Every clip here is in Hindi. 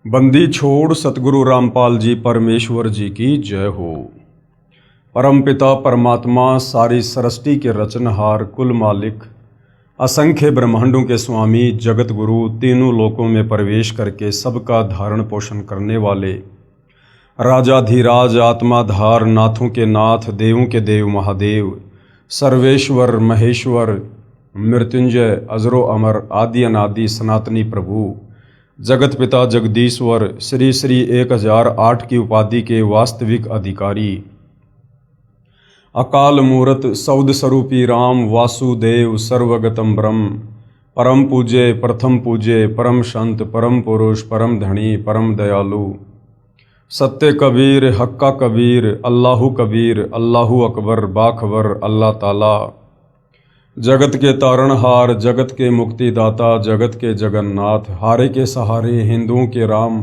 बंदी छोड़ सतगुरु रामपाल जी परमेश्वर जी की जय हो। परमपिता परमात्मा सारी सृष्टि के रचनहार कुल मालिक असंख्य ब्रह्मांडों के स्वामी जगत गुरु तीनों लोकों में प्रवेश करके सबका धारण पोषण करने वाले राजाधिराज आत्माधार नाथों के नाथ देवों के देव महादेव सर्वेश्वर महेश्वर मृत्युंजय अजरो अमर आदि अनादि सनातनी प्रभु जगत पिता जगदीश्वर श्री श्री 1008 की उपाधि के वास्तविक अधिकारी अकाल मूरत सौद स्वरूपी राम वासुदेव सर्वगतम ब्रह्म परम पूज्य प्रथम पूज्य परम संत परम पुरुष परम धनी परम दयालु सत्य कबीर हक्का कबीर अल्लाहु कबीर अल्लाहु अकबर बाखबर अल्लाह ताला जगत के तारणहार जगत के मुक्तिदाता जगत के जगन्नाथ हारे के सहारे हिंदुओं के राम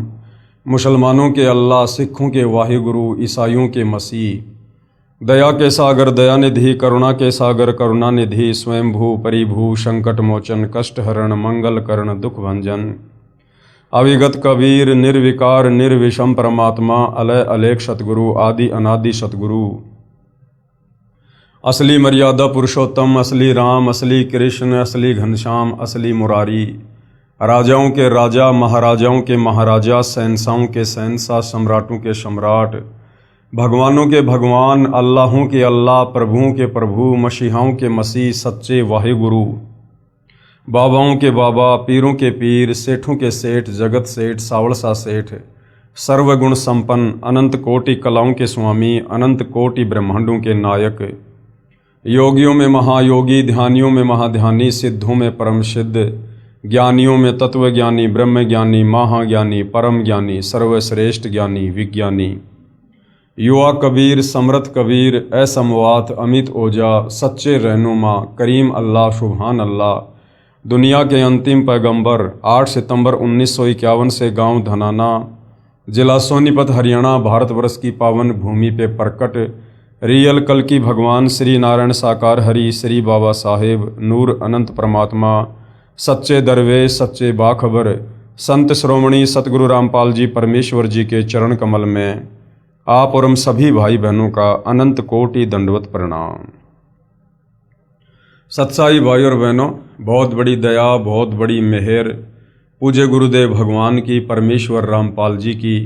मुसलमानों के अल्लाह सिखों के वाहिगुरु ईसाइयों के मसीह दया के सागर दयानिधि करुणा के सागर करुणानिधि स्वयंभू परिभू संकट मोचन कष्ट हरण मंगल करण दुख भंजन अविगत कबीर निर्विकार निर्विषम परमात्मा अलय अलेख सतगुरु आदि अनादि सतगुरु असली मर्यादा पुरुषोत्तम असली राम असली कृष्ण असली घनश्याम असली मुरारी राजाओं के राजा महाराजाओं के महाराजा शहंशाहों के शहंशाह सम्राटों के सम्राट भगवानों के भगवान अल्लाहों के अल्लाह प्रभुओं के प्रभु मसीहाओं के मसीह सच्चे वाहिगुरु बाबाओं के बाबा पीरों के पीर सेठों के सेठ जगत सेठ सावड़सा सेठ सर्वगुण संपन्न अनंत कोटि कलाओं के स्वामी अनंत कोटि ब्रह्मांडों के नायक योगियों में महायोगी ध्यानियों में महाध्यानी सिद्धों में परम सिद्ध ज्ञानियों में तत्वज्ञानी ब्रह्मज्ञानी महाज्ञानी परम ज्ञानी सर्वश्रेष्ठ ज्ञानी विज्ञानी युवा कबीर समर्थ कबीर असमवात अमित ओजा सच्चे रहनुमा करीम अल्लाह सुभान अल्लाह दुनिया के अंतिम पैगंबर 8 सितंबर 1951 से गांव धनाना जिला सोनीपत हरियाणा भारतवर्ष की पावन भूमि पे प्रकट रियल कल की भगवान श्री नारायण साकार हरि श्री बाबा साहेब नूर अनंत परमात्मा सच्चे दरवेश सच्चे बाखबर संत श्रोमणी सतगुरु रामपाल जी परमेश्वर जी के चरण कमल में आप और हम सभी भाई बहनों का अनंत कोटि दंडवत प्रणाम। सत्साई भाई और बहनों, बहुत बड़ी दया बहुत बड़ी मेहर पूज्य गुरुदेव भगवान की परमेश्वर रामपाल जी की,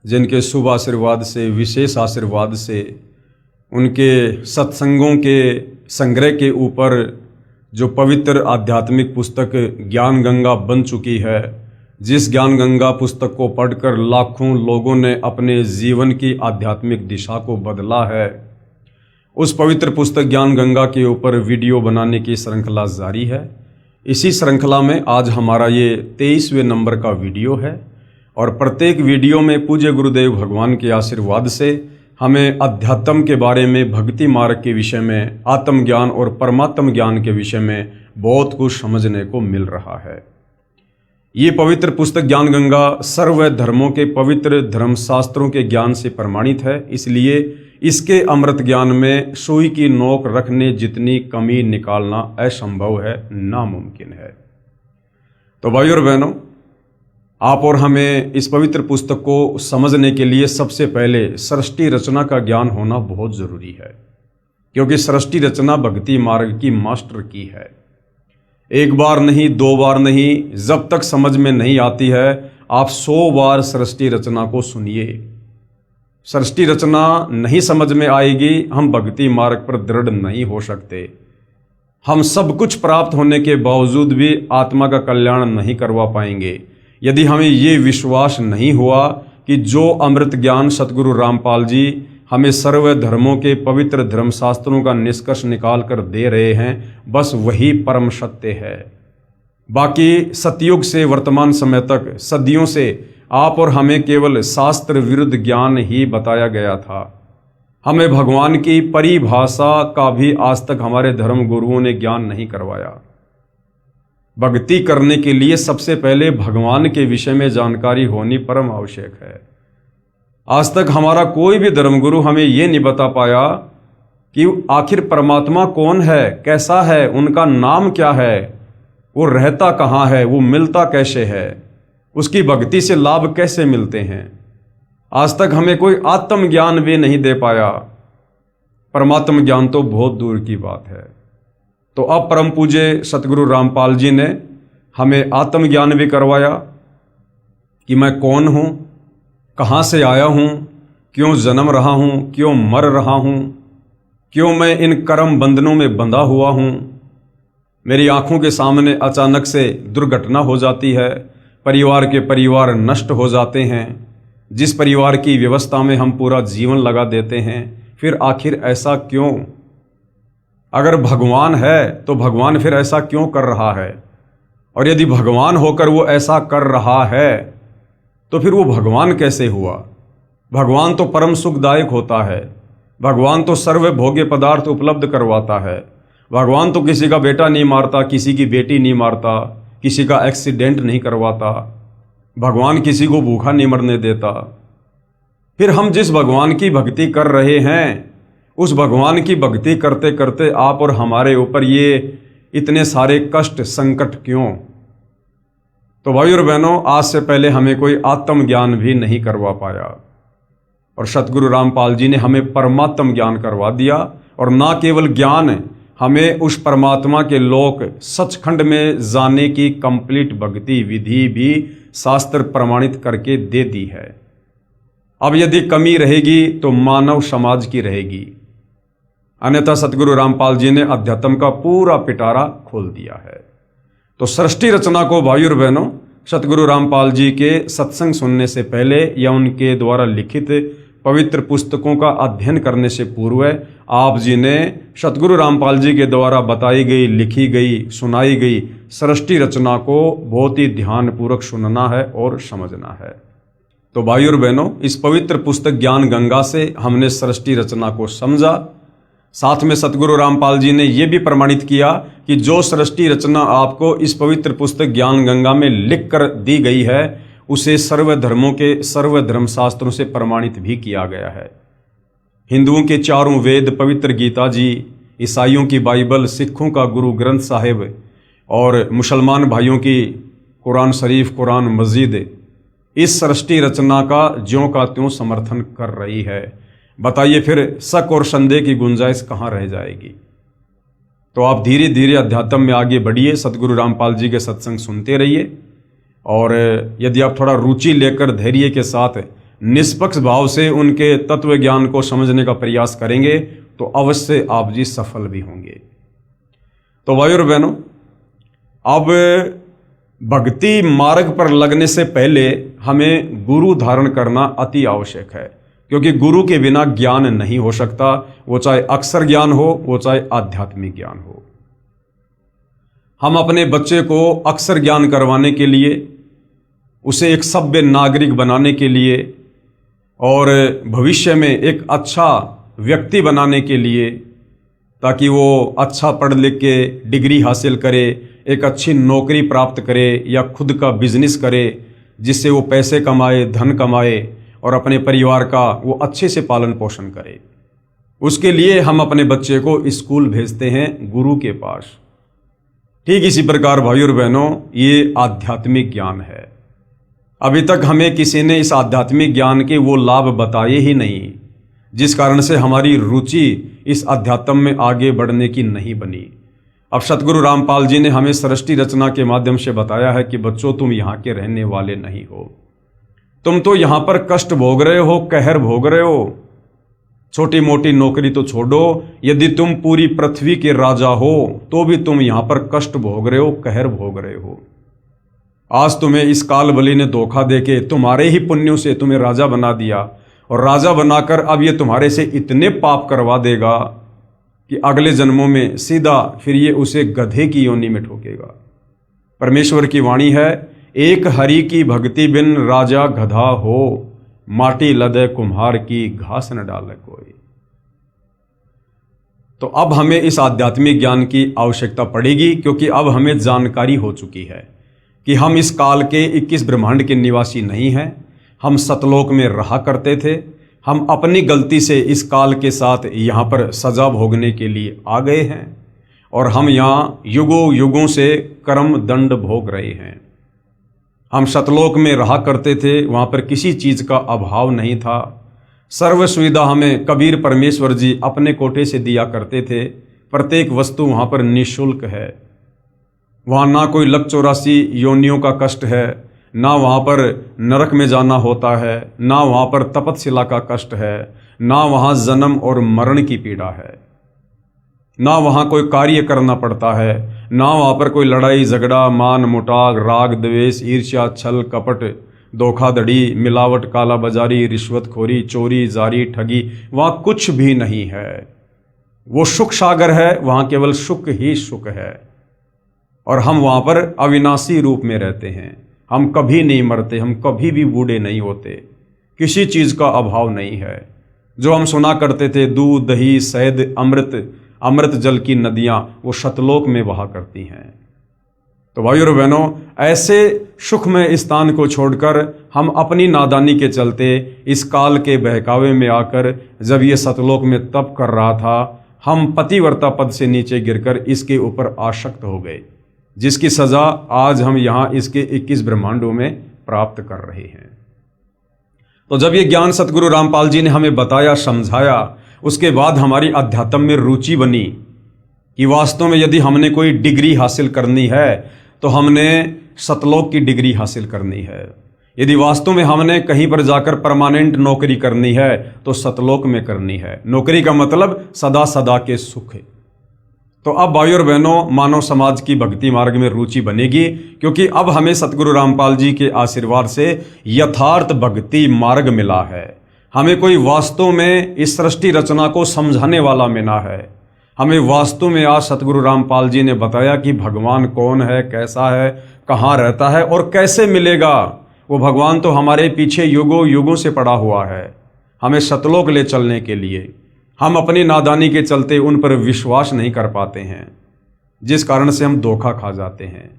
जिनके शुभ आशीर्वाद से विशेष आशीर्वाद से उनके सत्संगों के संग्रह के ऊपर जो पवित्र आध्यात्मिक पुस्तक ज्ञान गंगा बन चुकी है, जिस ज्ञान गंगा पुस्तक को पढ़कर लाखों लोगों ने अपने जीवन की आध्यात्मिक दिशा को बदला है, उस पवित्र पुस्तक ज्ञान गंगा के ऊपर वीडियो बनाने की श्रृंखला जारी है। इसी श्रृंखला में आज हमारा ये 23वें नंबर का वीडियो है और प्रत्येक वीडियो में पूज्य गुरुदेव भगवान के आशीर्वाद से हमें अध्यात्म के बारे में, भक्ति मार्ग के विषय में, आत्मज्ञान और परमात्म ज्ञान के विषय में बहुत कुछ समझने को मिल रहा है। ये पवित्र पुस्तक ज्ञान गंगा सर्व धर्मों के पवित्र धर्मशास्त्रों के ज्ञान से प्रमाणित है, इसलिए इसके अमृत ज्ञान में सुई की नोक रखने जितनी कमी निकालना असंभव है, नामुमकिन है। तो भाई और बहनों, आप और हमें इस पवित्र पुस्तक को समझने के लिए सबसे पहले सृष्टि रचना का ज्ञान होना बहुत जरूरी है, क्योंकि सृष्टि रचना भक्ति मार्ग की मास्टर की है। एक बार नहीं, दो बार नहीं, जब तक समझ में नहीं आती है आप 100 बार सृष्टि रचना को सुनिए। सृष्टि रचना नहीं समझ में आएगी, हम भक्ति मार्ग पर दृढ़ नहीं हो सकते। हम सब कुछ प्राप्त होने के बावजूद भी आत्मा का कल्याण नहीं करवा पाएंगे यदि हमें ये विश्वास नहीं हुआ कि जो अमृत ज्ञान सतगुरु रामपाल जी हमें सर्व धर्मों के पवित्र धर्मशास्त्रों का निष्कर्ष निकाल कर दे रहे हैं, बस वही परम सत्य है। बाकी सतयुग से वर्तमान समय तक सदियों से आप और हमें केवल शास्त्र विरुद्ध ज्ञान ही बताया गया था। हमें भगवान की परिभाषा का भी आज तक हमारे धर्म गुरुओं ने ज्ञान नहीं करवाया। भक्ति करने के लिए सबसे पहले भगवान के विषय में जानकारी होनी परम आवश्यक है। आज तक हमारा कोई भी धर्मगुरु हमें ये नहीं बता पाया कि आखिर परमात्मा कौन है, कैसा है, उनका नाम क्या है, वो रहता कहाँ है, वो मिलता कैसे है। उसकी भक्ति से लाभ कैसे मिलते हैं। आज तक हमें कोई आत्मज्ञान भी नहीं दे पाया, परमात्म ज्ञान तो बहुत दूर की बात है। तो अब परम पूज्य सतगुरु रामपाल जी ने हमें आत्मज्ञान भी करवाया कि मैं कौन हूँ, कहाँ से आया हूँ, क्यों जन्म रहा हूँ, क्यों मर रहा हूँ, क्यों मैं इन कर्म बंधनों में बंधा हुआ हूँ। मेरी आंखों के सामने अचानक से दुर्घटना हो जाती है, परिवार नष्ट हो जाते हैं, जिस परिवार की व्यवस्था में हम पूरा जीवन लगा देते हैं, फिर आखिर ऐसा क्यों। अगर भगवान है तो भगवान फिर ऐसा क्यों कर रहा है, और यदि भगवान होकर वो ऐसा कर रहा है तो फिर वो भगवान कैसे हुआ। भगवान तो परम सुखदायक होता है, भगवान तो सर्वभोग्य पदार्थ उपलब्ध करवाता है, भगवान तो किसी का बेटा नहीं मारता, किसी की बेटी नहीं मारता, किसी का एक्सीडेंट नहीं करवाता, भगवान किसी को भूखा नहीं मरने देता। फिर हम जिस भगवान की भक्ति कर रहे हैं, उस भगवान की भक्ति करते करते आप और हमारे ऊपर ये इतने सारे कष्ट संकट क्यों। तो भाई और बहनों, आज से पहले हमें कोई आत्मज्ञान भी नहीं करवा पाया, और सतगुरु रामपाल जी ने हमें परमात्म ज्ञान करवा दिया। और ना केवल ज्ञान, हमें उस परमात्मा के लोक सचखंड में जाने की कंप्लीट भक्ति विधि भी शास्त्र प्रमाणित करके दे दी है। अब यदि कमी रहेगी तो मानव समाज की रहेगी, अन्यथा सतगुरु रामपाल जी ने अध्यात्म का पूरा पिटारा खोल दिया है। तो सृष्टि रचना को भाई और बहनों, सतगुरु रामपाल जी के सत्संग सुनने से पहले या उनके द्वारा लिखित पवित्र पुस्तकों का अध्ययन करने से पूर्व आप जी ने सतगुरु रामपाल जी के द्वारा बताई गई, लिखी गई, सुनाई गई सृष्टि रचना को बहुत ही ध्यानपूर्वक सुनना है और समझना है। तो भाई और बहनों, इस पवित्र पुस्तक ज्ञान गंगा से हमने सृष्टि रचना को समझा। साथ में सतगुरु रामपाल जी ने यह भी प्रमाणित किया कि जो सृष्टि रचना आपको इस पवित्र पुस्तक ज्ञान गंगा में लिख कर दी गई है, उसे सर्वधर्मों के सर्वधर्म शास्त्रों से प्रमाणित भी किया गया है। हिंदुओं के चारों वेद पवित्र गीता जी, ईसाइयों की बाइबल, सिखों का गुरु ग्रंथ साहिब और मुसलमान भाइयों की कुरान शरीफ, कुरान मजीद इस सृष्टि रचना का ज्यों का त्यों समर्थन कर रही है। बताइए फिर शक और संदेह की गुंजाइश कहाँ रह जाएगी। तो आप धीरे धीरे अध्यात्म में आगे बढ़िए, सतगुरु रामपाल जी के सत्संग सुनते रहिए, और यदि आप थोड़ा रुचि लेकर धैर्य के साथ निष्पक्ष भाव से उनके तत्व ज्ञान को समझने का प्रयास करेंगे तो अवश्य आप जी सफल भी होंगे। तो भाई और बहनों, अब भक्ति मार्ग पर लगने से पहले हमें गुरु धारण करना अति आवश्यक है, क्योंकि गुरु के बिना ज्ञान नहीं हो सकता, वो चाहे अक्षर ज्ञान हो, वो चाहे आध्यात्मिक ज्ञान हो। हम अपने बच्चे को अक्षर ज्ञान करवाने के लिए, उसे एक सभ्य नागरिक बनाने के लिए और भविष्य में एक अच्छा व्यक्ति बनाने के लिए, ताकि वो अच्छा पढ़ लिख के डिग्री हासिल करे, एक अच्छी नौकरी प्राप्त करे या खुद का बिजनेस करे, जिससे वो पैसे कमाए, धन कमाए और अपने परिवार का वो अच्छे से पालन पोषण करे। उसके लिए हम अपने बच्चे को स्कूल भेजते हैं गुरु के पास। ठीक इसी प्रकार भाई और बहनों, ये आध्यात्मिक ज्ञान है। अभी तक हमें किसी ने इस आध्यात्मिक ज्ञान के वो लाभ बताए ही नहीं, जिस कारण से हमारी रुचि इस अध्यात्म में आगे बढ़ने की नहीं बनी। अब सतगुरु रामपाल जी ने हमें सृष्टि रचना के माध्यम से बताया है कि बच्चों, तुम यहाँ के रहने वाले नहीं हो, तुम तो यहाँ पर कष्ट भोग रहे हो, कहर भोग रहे हो। छोटी मोटी नौकरी तो छोड़ो, यदि तुम पूरी पृथ्वी के राजा हो तो भी तुम यहाँ पर कष्ट भोग रहे हो, कहर भोग रहे हो। आज तुम्हें इस काल बलि ने धोखा देके तुम्हारे ही पुण्यों से तुम्हें राजा बना दिया, और राजा बनाकर अब ये तुम्हारे से इतने पाप करवा देगा कि अगले जन्मों में सीधा फिर ये उसे गधे की योनि में ठोकेगा। परमेश्वर की वाणी है, एक हरि की भक्ति बिन राजा गधा हो, माटी लदे कुम्हार की घास न डाले कोई। तो अब हमें इस आध्यात्मिक ज्ञान की आवश्यकता पड़ेगी, क्योंकि अब हमें जानकारी हो चुकी है कि हम इस काल के 21 ब्रह्मांड के निवासी नहीं हैं। हम सतलोक में रहा करते थे, हम अपनी गलती से इस काल के साथ यहाँ पर सजा भोगने के लिए आ गए हैं, और हम यहाँ युगों युगों से कर्म दंड भोग रहे हैं। हम सतलोक में रहा करते थे, वहाँ पर किसी चीज़ का अभाव नहीं था। सर्व सुविधा हमें कबीर परमेश्वर जी अपने कोटे से दिया करते थे। प्रत्येक वस्तु वहाँ पर निःशुल्क है। वहाँ ना कोई लक 84 योनियों का कष्ट है, ना वहाँ पर नरक में जाना होता है, ना वहाँ पर तपतशिला का कष्ट है, ना वहाँ जन्म और मरण की पीड़ा है, ना वहाँ कोई कार्य करना पड़ता है, ना वहाँ पर कोई लड़ाई झगड़ा, मान मुटाग, राग द्वेष, ईर्ष्या, छल कपट, धोखाधड़ी, मिलावट, काला बाजारी, रिश्वतखोरी, चोरी, जारी, ठगी, वहाँ कुछ भी नहीं है। वो सुख सागर है, वहाँ केवल सुख ही सुख है। और हम वहाँ पर अविनाशी रूप में रहते हैं। हम कभी नहीं मरते, हम कभी भी बूढ़े नहीं होते, किसी चीज़ का अभाव नहीं है। जो हम सुना करते थे दूध, दही, शहद, अमृत जल की नदियाँ, वो सतलोक में बहा करती हैं। तो भाइयों और बहनों, ऐसे सुखमय स्थान को छोड़कर हम अपनी नादानी के चलते इस काल के बहकावे में आकर, जब ये सतलोक में तप कर रहा था, हम पतिव्रता पद से नीचे गिरकर इसके ऊपर आसक्त हो गए, जिसकी सजा आज हम यहाँ इसके 21 ब्रह्मांडों में प्राप्त कर रहे हैं। तो जब ये ज्ञान सतगुरु रामपाल जी ने हमें बताया, समझाया, उसके बाद हमारी अध्यात्म में रुचि बनी कि वास्तव में यदि हमने कोई डिग्री हासिल करनी है तो हमने सतलोक की डिग्री हासिल करनी है। यदि वास्तव में हमने कहीं पर जाकर परमानेंट नौकरी करनी है तो सतलोक में करनी है। नौकरी का मतलब सदा सदा के सुख है। तो अब भाइयों और बहनों, मानव समाज की भक्ति मार्ग में रुचि बनेगी, क्योंकि अब हमें सतगुरु रामपाल जी के आशीर्वाद से यथार्थ भक्ति मार्ग मिला है। हमें कोई वास्तव में इस सृष्टि रचना को समझाने वाला मिला है। हमें वास्तव में आज सतगुरु रामपाल जी ने बताया कि भगवान कौन है, कैसा है, कहाँ रहता है और कैसे मिलेगा। वो भगवान तो हमारे पीछे युगों युगों से पड़ा हुआ है, हमें सतलोक ले चलने के लिए। हम अपनी नादानी के चलते उन पर विश्वास नहीं कर पाते हैं, जिस कारण से हम धोखा खा जाते हैं।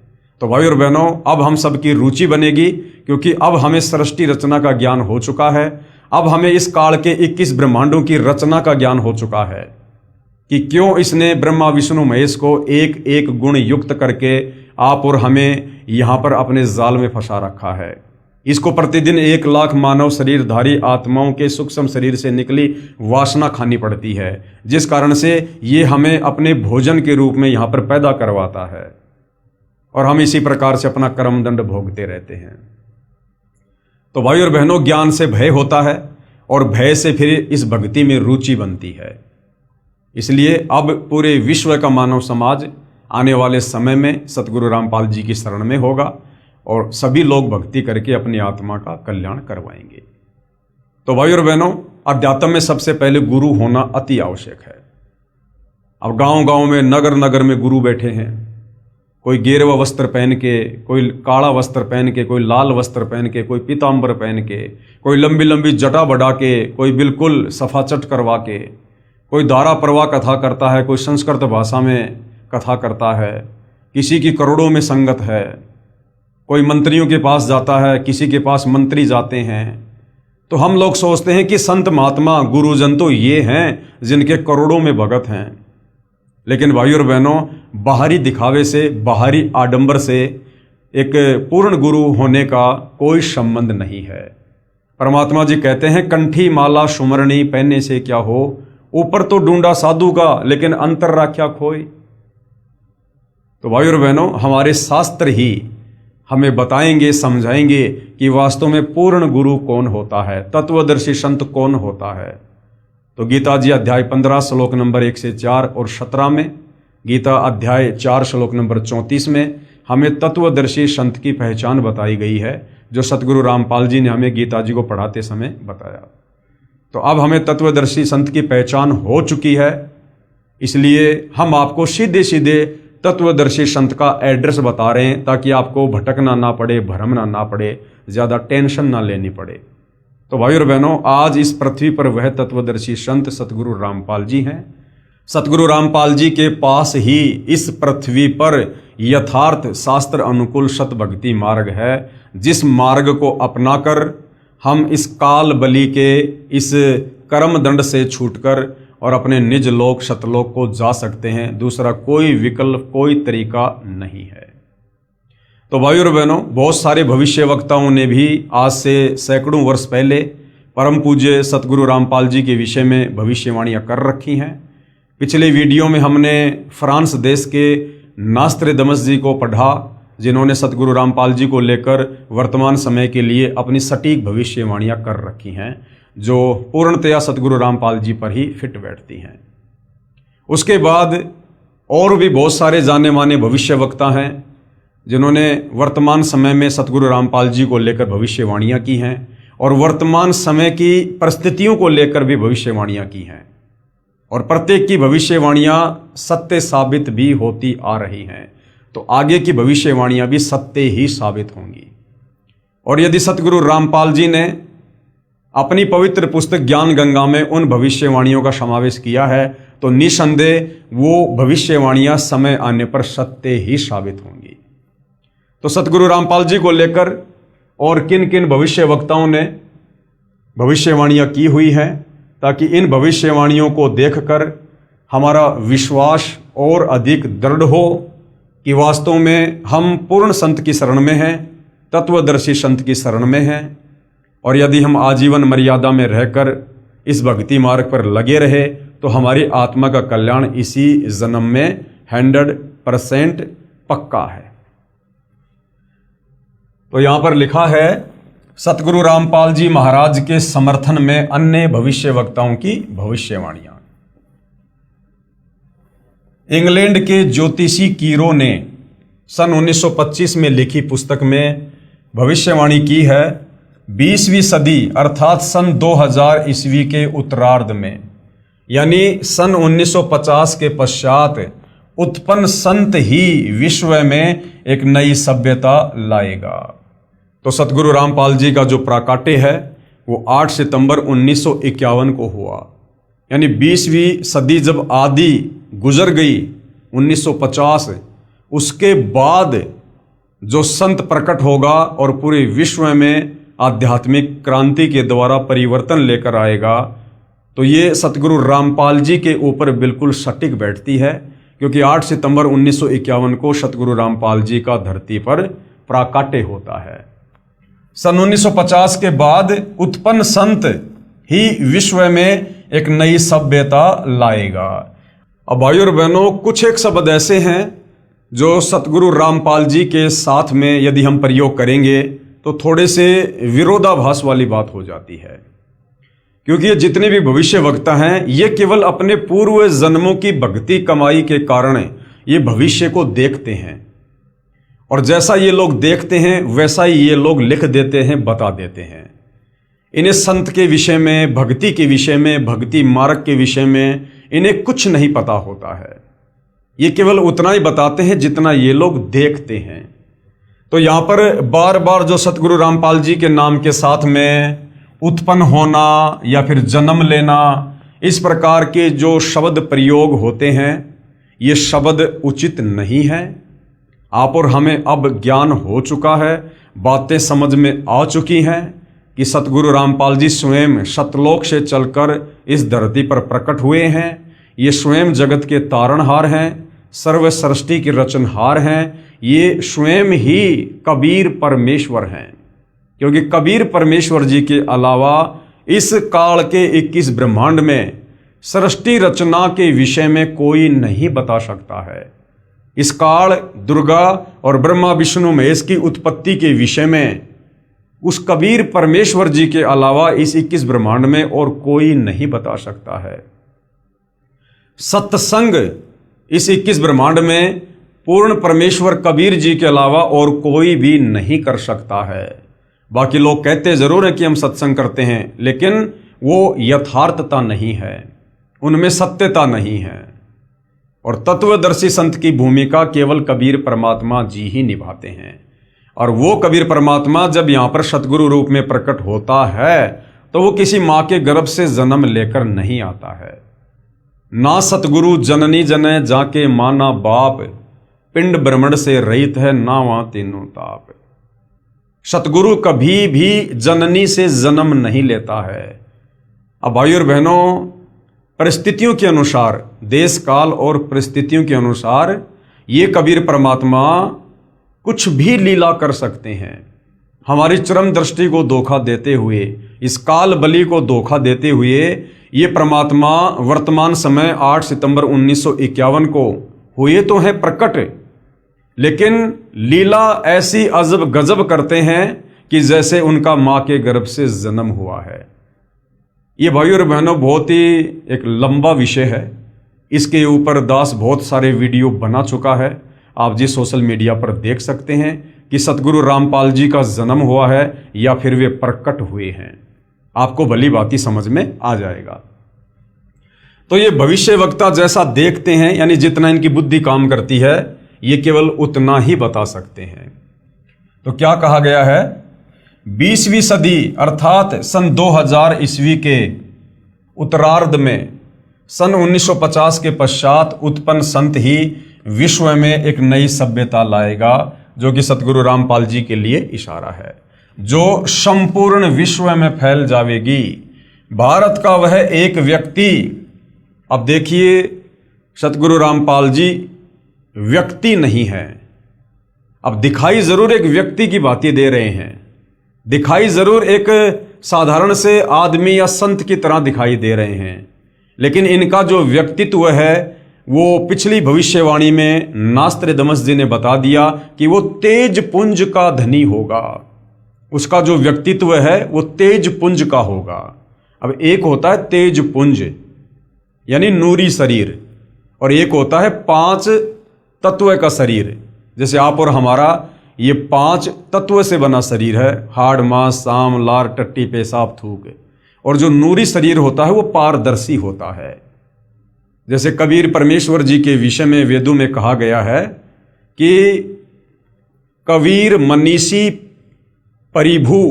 तो भाई और बहनों, अब हम सबकी रुचि बनेगी, क्योंकि अब हमें सृष्टि रचना का ज्ञान हो चुका है। अब हमें इस काल के 21 ब्रह्मांडों की रचना का ज्ञान हो चुका है कि क्यों इसने ब्रह्मा विष्णु महेश को एक एक गुण युक्त करके आप और हमें यहाँ पर अपने जाल में फंसा रखा है। इसको प्रतिदिन 1 लाख मानव शरीरधारी आत्माओं के सूक्ष्म शरीर से निकली वासना खानी पड़ती है, जिस कारण से ये हमें अपने भोजन के रूप में यहाँ पर पैदा करवाता है और हम इसी प्रकार से अपना कर्मदंड भोगते रहते हैं। तो भाई और बहनों, ज्ञान से भय होता है और भय से फिर इस भक्ति में रुचि बनती है। इसलिए अब पूरे विश्व का मानव समाज आने वाले समय में सतगुरु रामपाल जी की शरण में होगा और सभी लोग भक्ति करके अपनी आत्मा का कल्याण करवाएंगे। तो भाई और बहनों, अध्यात्म में सबसे पहले गुरु होना अति आवश्यक है। अब गांव गांव में, नगर नगर में गुरु बैठे हैं। कोई गेरुआ वस्त्र पहन के, कोई काला वस्त्र पहन के, कोई लाल वस्त्र पहन के, कोई पीताम्बर पहन के, कोई लंबी लंबी जटा बढ़ा के, कोई बिल्कुल सफाचट करवा के, कोई धारा प्रवाह कथा करता है, कोई संस्कृत भाषा में कथा करता है, किसी की करोड़ों में संगत है, कोई मंत्रियों के पास जाता है, किसी के पास मंत्री जाते हैं। तो हम लोग सोचते हैं कि संत महात्मा गुरुजन तो ये हैं जिनके करोड़ों में भगत हैं। लेकिन भाइयों और बहनों, बाहरी दिखावे से, बाहरी आडंबर से एक पूर्ण गुरु होने का कोई संबंध नहीं है। परमात्मा जी कहते हैं, कंठी माला सुमरणी पहनने से क्या हो, ऊपर तो ढूंढा साधु का लेकिन अंतर राख्या खोई। तो भाइयों और बहनों, हमारे शास्त्र ही हमें बताएंगे, समझाएंगे कि वास्तव में पूर्ण गुरु कौन होता है, तत्वदर्शी संत कौन होता है। तो गीता जी अध्याय 15 श्लोक नंबर 1 से 4 और 17 में, गीता अध्याय 4 श्लोक नंबर 34 में हमें तत्वदर्शी संत की पहचान बताई गई है, जो सतगुरु रामपाल जी ने हमें गीता जी को पढ़ाते समय बताया। तो अब हमें तत्वदर्शी संत की पहचान हो चुकी है, इसलिए हम आपको सीधे सीधे तत्वदर्शी संत का एड्रेस बता रहे हैं, ताकि आपको भटकना ना पड़े, भ्रमना ना पड़े, ज़्यादा टेंशन ना लेनी पड़े। तो भाई और बहनों, आज इस पृथ्वी पर वह तत्वदर्शी संत सतगुरु रामपाल जी हैं। सतगुरु रामपाल जी के पास ही इस पृथ्वी पर यथार्थ शास्त्र अनुकूल सत भक्ति मार्ग है, जिस मार्ग को अपनाकर हम इस काल बलि के इस कर्म दंड से छूटकर और अपने निज लोक सतलोक को जा सकते हैं। दूसरा कोई विकल्प, कोई तरीका नहीं है। तो भाइयों और बहनों, बहुत सारे भविष्यवक्ताओं ने भी आज से सैकड़ों वर्ष पहले परम पूज्य सतगुरु रामपाल जी के विषय में भविष्यवाणियां कर रखी हैं। पिछले वीडियो में हमने फ्रांस देश के नास्त्रदामस जी को पढ़ा, जिन्होंने सतगुरु रामपाल जी को लेकर वर्तमान समय के लिए अपनी सटीक भविष्यवाणियां कर रखी हैं, जो पूर्णतया सतगुरु रामपाल जी पर ही फिट बैठती हैं। उसके बाद और भी बहुत सारे जाने माने भविष्यवक्ता हैं जिन्होंने वर्तमान समय में सतगुरु रामपाल जी को लेकर भविष्यवाणियां की हैं और वर्तमान समय की परिस्थितियों को लेकर भी भविष्यवाणियां की हैं, और प्रत्येक की भविष्यवाणियां सत्य साबित भी होती आ रही हैं। तो आगे की भविष्यवाणियां भी सत्य ही साबित होंगी। और यदि सतगुरु रामपाल जी ने अपनी पवित्र पुस्तक ज्ञान गंगा में उन भविष्यवाणियों का समावेश किया है, तो निसंदेह वो भविष्यवाणियां समय आने पर सत्य ही साबित होंगी। तो सतगुरु रामपाल जी को लेकर और किन किन भविष्यवक्ताओं ने भविष्यवाणियां की हुई हैं, ताकि इन भविष्यवाणियों को देखकर हमारा विश्वास और अधिक दृढ़ हो कि वास्तव में हम पूर्ण संत की शरण में हैं, तत्वदर्शी संत की शरण में हैं। और यदि हम आजीवन मर्यादा में रहकर इस भक्ति मार्ग पर लगे रहे तो हमारी आत्मा का कल्याण इसी जन्म में 100% पक्का है। तो यहां पर लिखा है, सतगुरु रामपाल जी महाराज के समर्थन में अन्य भविष्यवक्ताओं की भविष्यवाणियां। इंग्लैंड के ज्योतिषी कीरो ने सन 1925 में लिखी पुस्तक में भविष्यवाणी की है, 20वीं सदी अर्थात सन 2000 ईस्वी के उत्तरार्ध में, यानी सन 1950 के पश्चात उत्पन्न संत ही विश्व में एक नई सभ्यता लाएगा। तो सतगुरु रामपाल जी का जो प्राकाट्य है वो 8 सितंबर 1951 को हुआ, यानी 20वीं सदी जब आधी गुजर गई 1950, उसके बाद जो संत प्रकट होगा और पूरे विश्व में आध्यात्मिक क्रांति के द्वारा परिवर्तन लेकर आएगा, तो ये सतगुरु रामपाल जी के ऊपर बिल्कुल सटीक बैठती है, क्योंकि 8 सितंबर 1951 को सतगुरु रामपाल जी का धरती पर प्राकाट्य होता है। सन 1950 के बाद उत्पन्न संत ही विश्व में एक नई सभ्यता लाएगा। अब भाइयों और बहनों, कुछ एक शब्द ऐसे हैं जो सतगुरु रामपाल जी के साथ में यदि हम प्रयोग करेंगे तो थोड़े से विरोधाभास वाली बात हो जाती है, क्योंकि ये जितने भी भविष्यवक्ता हैं ये केवल अपने पूर्व जन्मों की भक्ति कमाई के कारण ये भविष्य को देखते हैं, और जैसा ये लोग देखते हैं वैसा ही ये लोग लिख देते हैं, बता देते हैं। इन्हें संत के विषय में, भक्ति के विषय में, भक्ति मार्ग के विषय में इन्हें कुछ नहीं पता होता है। ये केवल उतना ही बताते हैं जितना ये लोग देखते हैं। तो यहाँ पर बार बार जो सतगुरु रामपाल जी के नाम के साथ में उत्पन्न होना या फिर जन्म लेना, इस प्रकार के जो शब्द प्रयोग होते हैं, ये शब्द उचित नहीं है। आप और हमें अब ज्ञान हो चुका है, बातें समझ में आ चुकी हैं कि सतगुरु रामपाल जी स्वयं सतलोक से चलकर इस धरती पर प्रकट हुए हैं। ये स्वयं जगत के तारणहार हैं, सर्व सृष्टि के रचनहार हैं। ये स्वयं ही कबीर परमेश्वर हैं, क्योंकि कबीर परमेश्वर जी के अलावा इस काल के 21 ब्रह्मांड में सृष्टि रचना के विषय में कोई नहीं बता सकता है। इस काल, दुर्गा और ब्रह्मा विष्णु महेश की उत्पत्ति के विषय में उस कबीर परमेश्वर जी के अलावा इस 21 ब्रह्मांड में और कोई नहीं बता सकता है। सत्संग इस 21 ब्रह्मांड में पूर्ण परमेश्वर कबीर जी के अलावा और कोई भी नहीं कर सकता है। बाकी लोग कहते जरूर हैं कि हम सत्संग करते हैं, लेकिन वो यथार्थता नहीं है, उनमें सत्यता नहीं है। और तत्वदर्शी संत की भूमिका केवल कबीर परमात्मा जी ही निभाते हैं। और वो कबीर परमात्मा जब यहाँ पर सतगुरु रूप में प्रकट होता है तो वो किसी माँ के गर्भ से जन्म लेकर नहीं आता है। ना सतगुरु जननी जने जाके माना बाप, पिंड ब्रह्मण से रहित है ना वहां तीनों ताप। सतगुरु कभी भी जननी से जन्म नहीं लेता है। अब भाइयों और बहनों, परिस्थितियों के अनुसार, देश काल और परिस्थितियों के अनुसार ये कबीर परमात्मा कुछ भी लीला कर सकते हैं। हमारी चरम दृष्टि को धोखा देते हुए, इस काल बलि को धोखा देते हुए ये परमात्मा वर्तमान समय 8 सितंबर 1951 को हुए तो हैं प्रकट, लेकिन लीला ऐसी अजब गजब करते हैं कि जैसे उनका मां के गर्भ से जन्म हुआ है। ये भाइयों और बहनों बहुत ही एक लंबा विषय है। इसके ऊपर दास बहुत सारे वीडियो बना चुका है, आप जी सोशल मीडिया पर देख सकते हैं कि सतगुरु रामपाल जी का जन्म हुआ है या फिर वे प्रकट हुए हैं। आपको भली भांति समझ में आ जाएगा। तो ये भविष्य वक्ता जैसा देखते हैं, यानी जितना इनकी बुद्धि काम करती है ये केवल उतना ही बता सकते हैं। तो क्या कहा गया है, 20वीं सदी अर्थात सन 2000 ईस्वी के उत्तरार्ध में सन 1950 के पश्चात उत्पन्न संत ही विश्व में एक नई सभ्यता लाएगा, जो कि सतगुरु रामपाल जी के लिए इशारा है, जो संपूर्ण विश्व में फैल जाएगी। भारत का वह एक व्यक्ति, अब देखिए सतगुरु रामपाल जी व्यक्ति नहीं है। अब दिखाई जरूर एक व्यक्ति की बातें दे रहे हैं, दिखाई जरूर एक साधारण से आदमी या संत की तरह दिखाई दे रहे हैं, लेकिन इनका जो व्यक्तित्व है वो पिछली भविष्यवाणी में नास्त्रदमस जी ने बता दिया कि वो तेज पुंज का धनी होगा। उसका जो व्यक्तित्व है वो तेज पुंज का होगा। अब एक होता है तेज पुंज यानी नूरी शरीर, और एक होता है 5 तत्व का शरीर। जैसे आप और हमारा ये 5 तत्व से बना शरीर है, हाड़ मांस साम लार टट्टी पेशाब थूक, और जो नूरी शरीर होता है वो पारदर्शी होता है। जैसे कबीर परमेश्वर जी के विषय में वेदों में कहा गया है कि कबीर मनीषी परिभू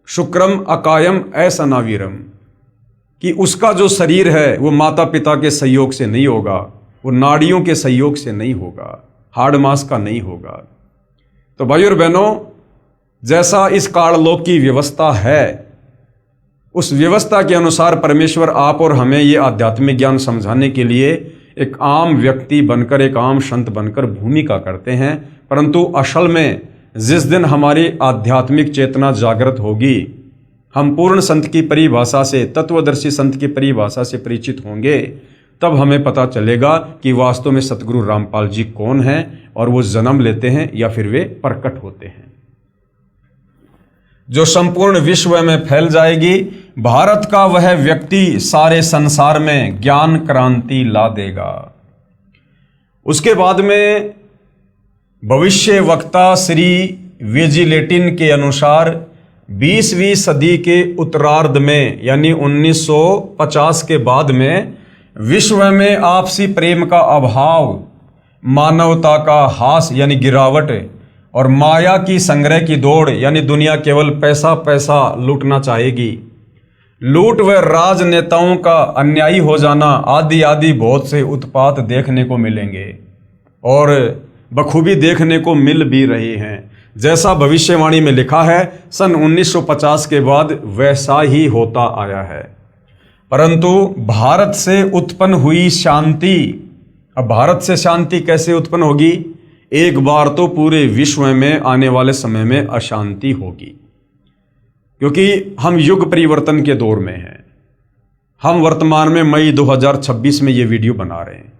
शुक्रम अकायम ऐसा नावीरम, कि उसका जो शरीर है वो माता पिता के सहयोग से नहीं होगा, वो नाड़ियों के सहयोग से नहीं होगा, हाड़ मांस का नहीं होगा। तो भाइयों और बहनों, जैसा इस काललोक की व्यवस्था है उस व्यवस्था के अनुसार परमेश्वर आप और हमें ये आध्यात्मिक ज्ञान समझाने के लिए एक आम व्यक्ति बनकर, एक आम संत बनकर भूमिका करते हैं। परंतु असल में जिस दिन हमारी आध्यात्मिक चेतना जागृत होगी, हम पूर्ण संत की परिभाषा से, तत्वदर्शी संत की परिभाषा से परिचित होंगे, तब हमें पता चलेगा कि वास्तव में सतगुरु रामपाल जी कौन हैं और वो जन्म लेते हैं या फिर वे प्रकट होते हैं। जो संपूर्ण विश्व में फैल जाएगी, भारत का वह व्यक्ति सारे संसार में ज्ञान क्रांति ला देगा। उसके बाद में भविष्य वक्ता श्री वेजिलेटिन के अनुसार 20वीं सदी के उत्तरार्ध में यानी 1950 के बाद में विश्व में आपसी प्रेम का अभाव, मानवता का हास यानी गिरावट, और माया की संग्रह की दौड़ यानी दुनिया केवल पैसा पैसा लूटना चाहेगी, लूट व राजनेताओं का अन्यायी हो जाना आदि आदि बहुत से उत्पात देखने को मिलेंगे और बखूबी देखने को मिल भी रहे हैं। जैसा भविष्यवाणी में लिखा है सन 1950 के बाद वैसा ही होता आया है। परंतु भारत से उत्पन्न हुई शांति, अब भारत से शांति कैसे उत्पन्न होगी? एक बार तो पूरे विश्व में आने वाले समय में अशांति होगी, क्योंकि हम युग परिवर्तन के दौर में हैं। हम वर्तमान में मई 2026 में ये वीडियो बना रहे हैं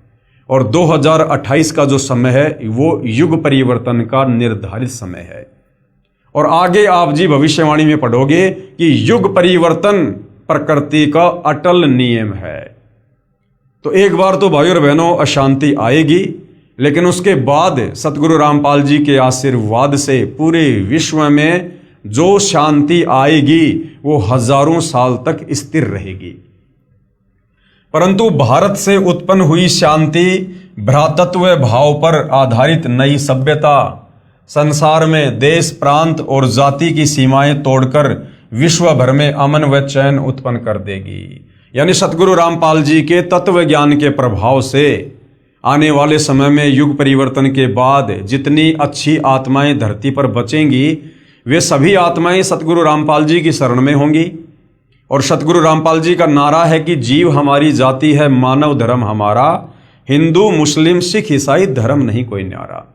और 2028 का जो समय है वो युग परिवर्तन का निर्धारित समय है। और आगे आप जी भविष्यवाणी में पढ़ोगे कि युग परिवर्तन प्रकृति का अटल नियम है। तो एक बार तो भाइयों और बहनों अशांति आएगी, लेकिन उसके बाद सतगुरु रामपाल जी के आशीर्वाद से पूरे विश्व में जो शांति आएगी वो हजारों साल तक स्थिर रहेगी। परंतु भारत से उत्पन्न हुई शांति भ्रातृत्व भाव पर आधारित नई सभ्यता संसार में देश प्रांत और जाति की सीमाएं तोड़कर विश्व भर में अमन व चैन उत्पन्न कर देगी। यानी सतगुरु रामपाल जी के तत्व ज्ञान के प्रभाव से आने वाले समय में युग परिवर्तन के बाद जितनी अच्छी आत्माएं धरती पर बचेंगी वे सभी आत्माएं सतगुरु रामपाल जी की शरण में होंगी। और सतगुरु रामपाल जी का नारा है कि जीव हमारी जाति है, मानव धर्म हमारा, हिंदू मुस्लिम सिख ईसाई धर्म नहीं कोई न्यारा।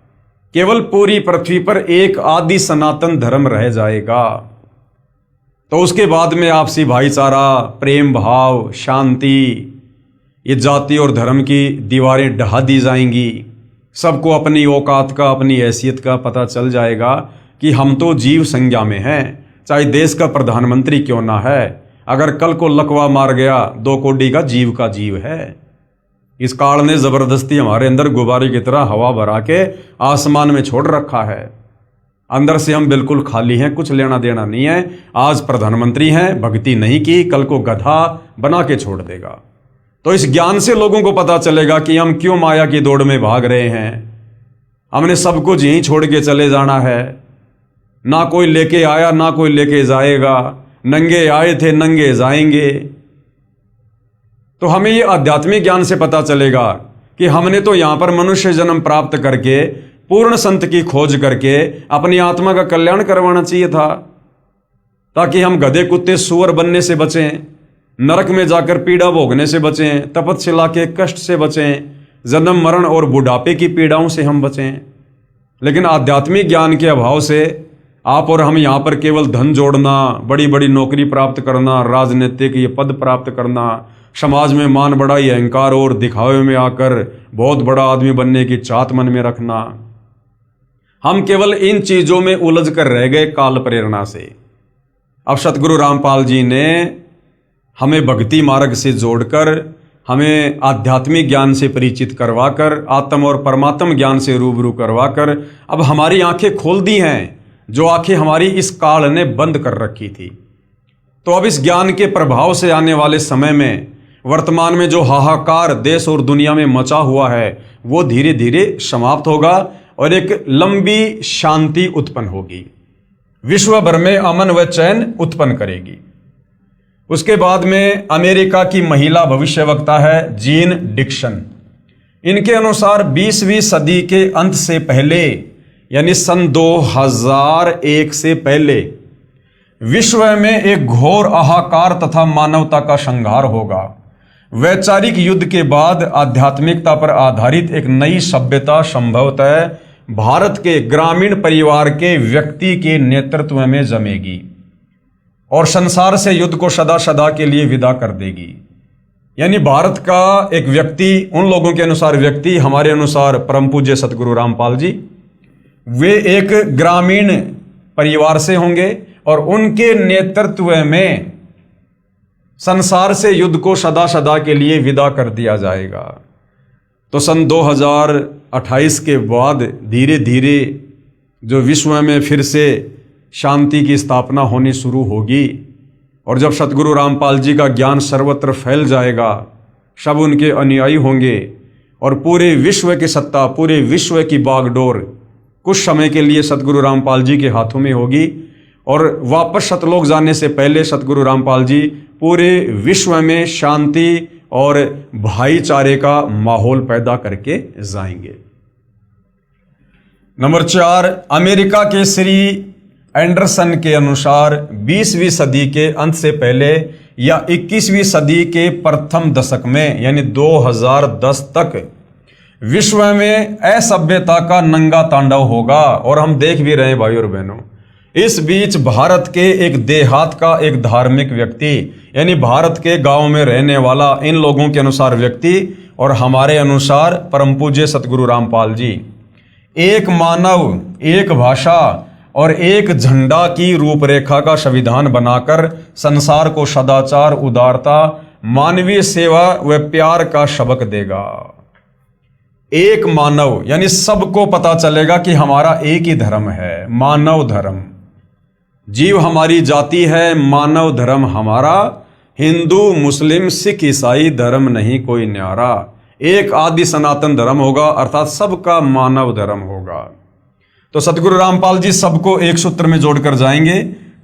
केवल पूरी पृथ्वी पर एक आदि सनातन धर्म रह जाएगा। तो उसके बाद में आपसी भाईचारा, प्रेम भाव, शांति, ये जाति और धर्म की दीवारें ढहा दी जाएंगी। सबको अपनी औकात का, अपनी हैसियत का पता चल जाएगा कि हम तो जीव संज्ञा में हैं, चाहे देश का प्रधानमंत्री क्यों ना है। अगर कल को लकवा मार गया, 2 कोड़ी का जीव है। इस काल ने जबरदस्ती हमारे अंदर गुब्बारे की तरह हवा भरा के आसमान में छोड़ रखा है। अंदर से हम बिल्कुल खाली हैं, कुछ लेना देना नहीं है। आज प्रधानमंत्री हैं, भक्ति नहीं की, कल को गधा बना के छोड़ देगा। तो इस ज्ञान से लोगों को पता चलेगा कि हम क्यों माया की दौड़ में भाग रहे हैं। हमने सब कुछ यहीं छोड़ के चले जाना है। ना कोई लेके आया, ना कोई लेके जाएगा। नंगे आए थे, नंगे जाएंगे। तो हमें ये आध्यात्मिक ज्ञान से पता चलेगा कि हमने तो यहां पर मनुष्य जन्म प्राप्त करके, पूर्ण संत की खोज करके अपनी आत्मा का कल्याण करवाना चाहिए था, ताकि हम गधे, कुत्ते, सूअर बनने से बचें, नरक में जाकर पीड़ा भोगने से बचें, तपस्या के कष्ट से बचें, जन्म मरण और बुढ़ापे की पीड़ाओं से हम बचें। लेकिन आध्यात्मिक ज्ञान के अभाव से आप और हम यहाँ पर केवल धन जोड़ना, बड़ी बड़ी नौकरी प्राप्त करना, राजनीतिक ये पद प्राप्त करना, समाज में मान बढ़ाई, अहंकार और दिखावे में आकर बहुत बड़ा आदमी बनने की चाहत मन में रखना, हम केवल इन चीजों में उलझ कर रह गए काल प्रेरणा से। अब सतगुरु रामपाल जी ने हमें भक्ति मार्ग से जोड़कर, हमें आध्यात्मिक ज्ञान से परिचित करवाकर, आत्म और परमात्म ज्ञान से रूबरू करवाकर अब हमारी आंखें खोल दी हैं, जो आंखें हमारी इस काल ने बंद कर रखी थी। तो अब इस ज्ञान के प्रभाव से आने वाले समय में, वर्तमान में जो हाहाकार देश और दुनिया में मचा हुआ है, वो धीरे धीरे समाप्त होगा और एक लंबी शांति उत्पन्न होगी, विश्व भर में अमन व चैन उत्पन्न करेगी। उसके बाद में अमेरिका की महिला भविष्यवक्ता है जीन डिक्सन। इनके अनुसार 20वीं सदी के अंत से पहले, यानी सन 2001 से पहले, विश्व में एक घोर हाहाकार तथा मानवता का संहार होगा। वैचारिक युद्ध के बाद आध्यात्मिकता पर आधारित एक नई सभ्यता संभवतः भारत के ग्रामीण परिवार के व्यक्ति के नेतृत्व में जमेगी और संसार से युद्ध को सदा सदा के लिए विदा कर देगी। यानी भारत का एक व्यक्ति, उन लोगों के अनुसार व्यक्ति, हमारे अनुसार परम पूज्य सतगुरु रामपाल जी, वे एक ग्रामीण परिवार से होंगे और उनके नेतृत्व में संसार से युद्ध को सदा सदा के लिए विदा कर दिया जाएगा। तो सन 2028 के बाद धीरे धीरे जो विश्व में फिर से शांति की स्थापना होनी शुरू होगी और जब सतगुरु रामपाल जी का ज्ञान सर्वत्र फैल जाएगा, सब उनके अनुयायी होंगे और पूरे विश्व की सत्ता, पूरे विश्व की बागडोर कुछ समय के लिए सतगुरु रामपाल जी के हाथों में होगी और वापस सतलोक जाने से पहले सतगुरु रामपाल जी पूरे विश्व में शांति और भाईचारे का माहौल पैदा करके जाएंगे। नंबर 4, अमेरिका के श्री एंडरसन के अनुसार 20वीं सदी के अंत से पहले या 21वीं सदी के प्रथम दशक में, यानी 2010 तक विश्व में असभ्यता का नंगा तांडव होगा। और हम देख भी रहे हैं भाई और बहनों, इस बीच भारत के एक देहात का एक धार्मिक व्यक्ति, यानी भारत के गांव में रहने वाला, इन लोगों के अनुसार व्यक्ति और हमारे अनुसार परम पूज्य सतगुरु रामपाल जी, एक मानव, एक भाषा और एक झंडा की रूपरेखा का संविधान बनाकर संसार को सदाचार, उदारता, मानवीय सेवा व प्यार का सबक देगा। एक मानव, यानी सबको पता चलेगा कि हमारा एक ही धर्म है, मानव धर्म। जीव हमारी जाति है, मानव धर्म हमारा, हिंदू, मुस्लिम, सिख, ईसाई धर्म नहीं कोई न्यारा। एक आदि सनातन धर्म होगा, अर्थात सबका मानव धर्म होगा। तो सतगुरु रामपाल जी सबको एक सूत्र में जोड़कर जाएंगे।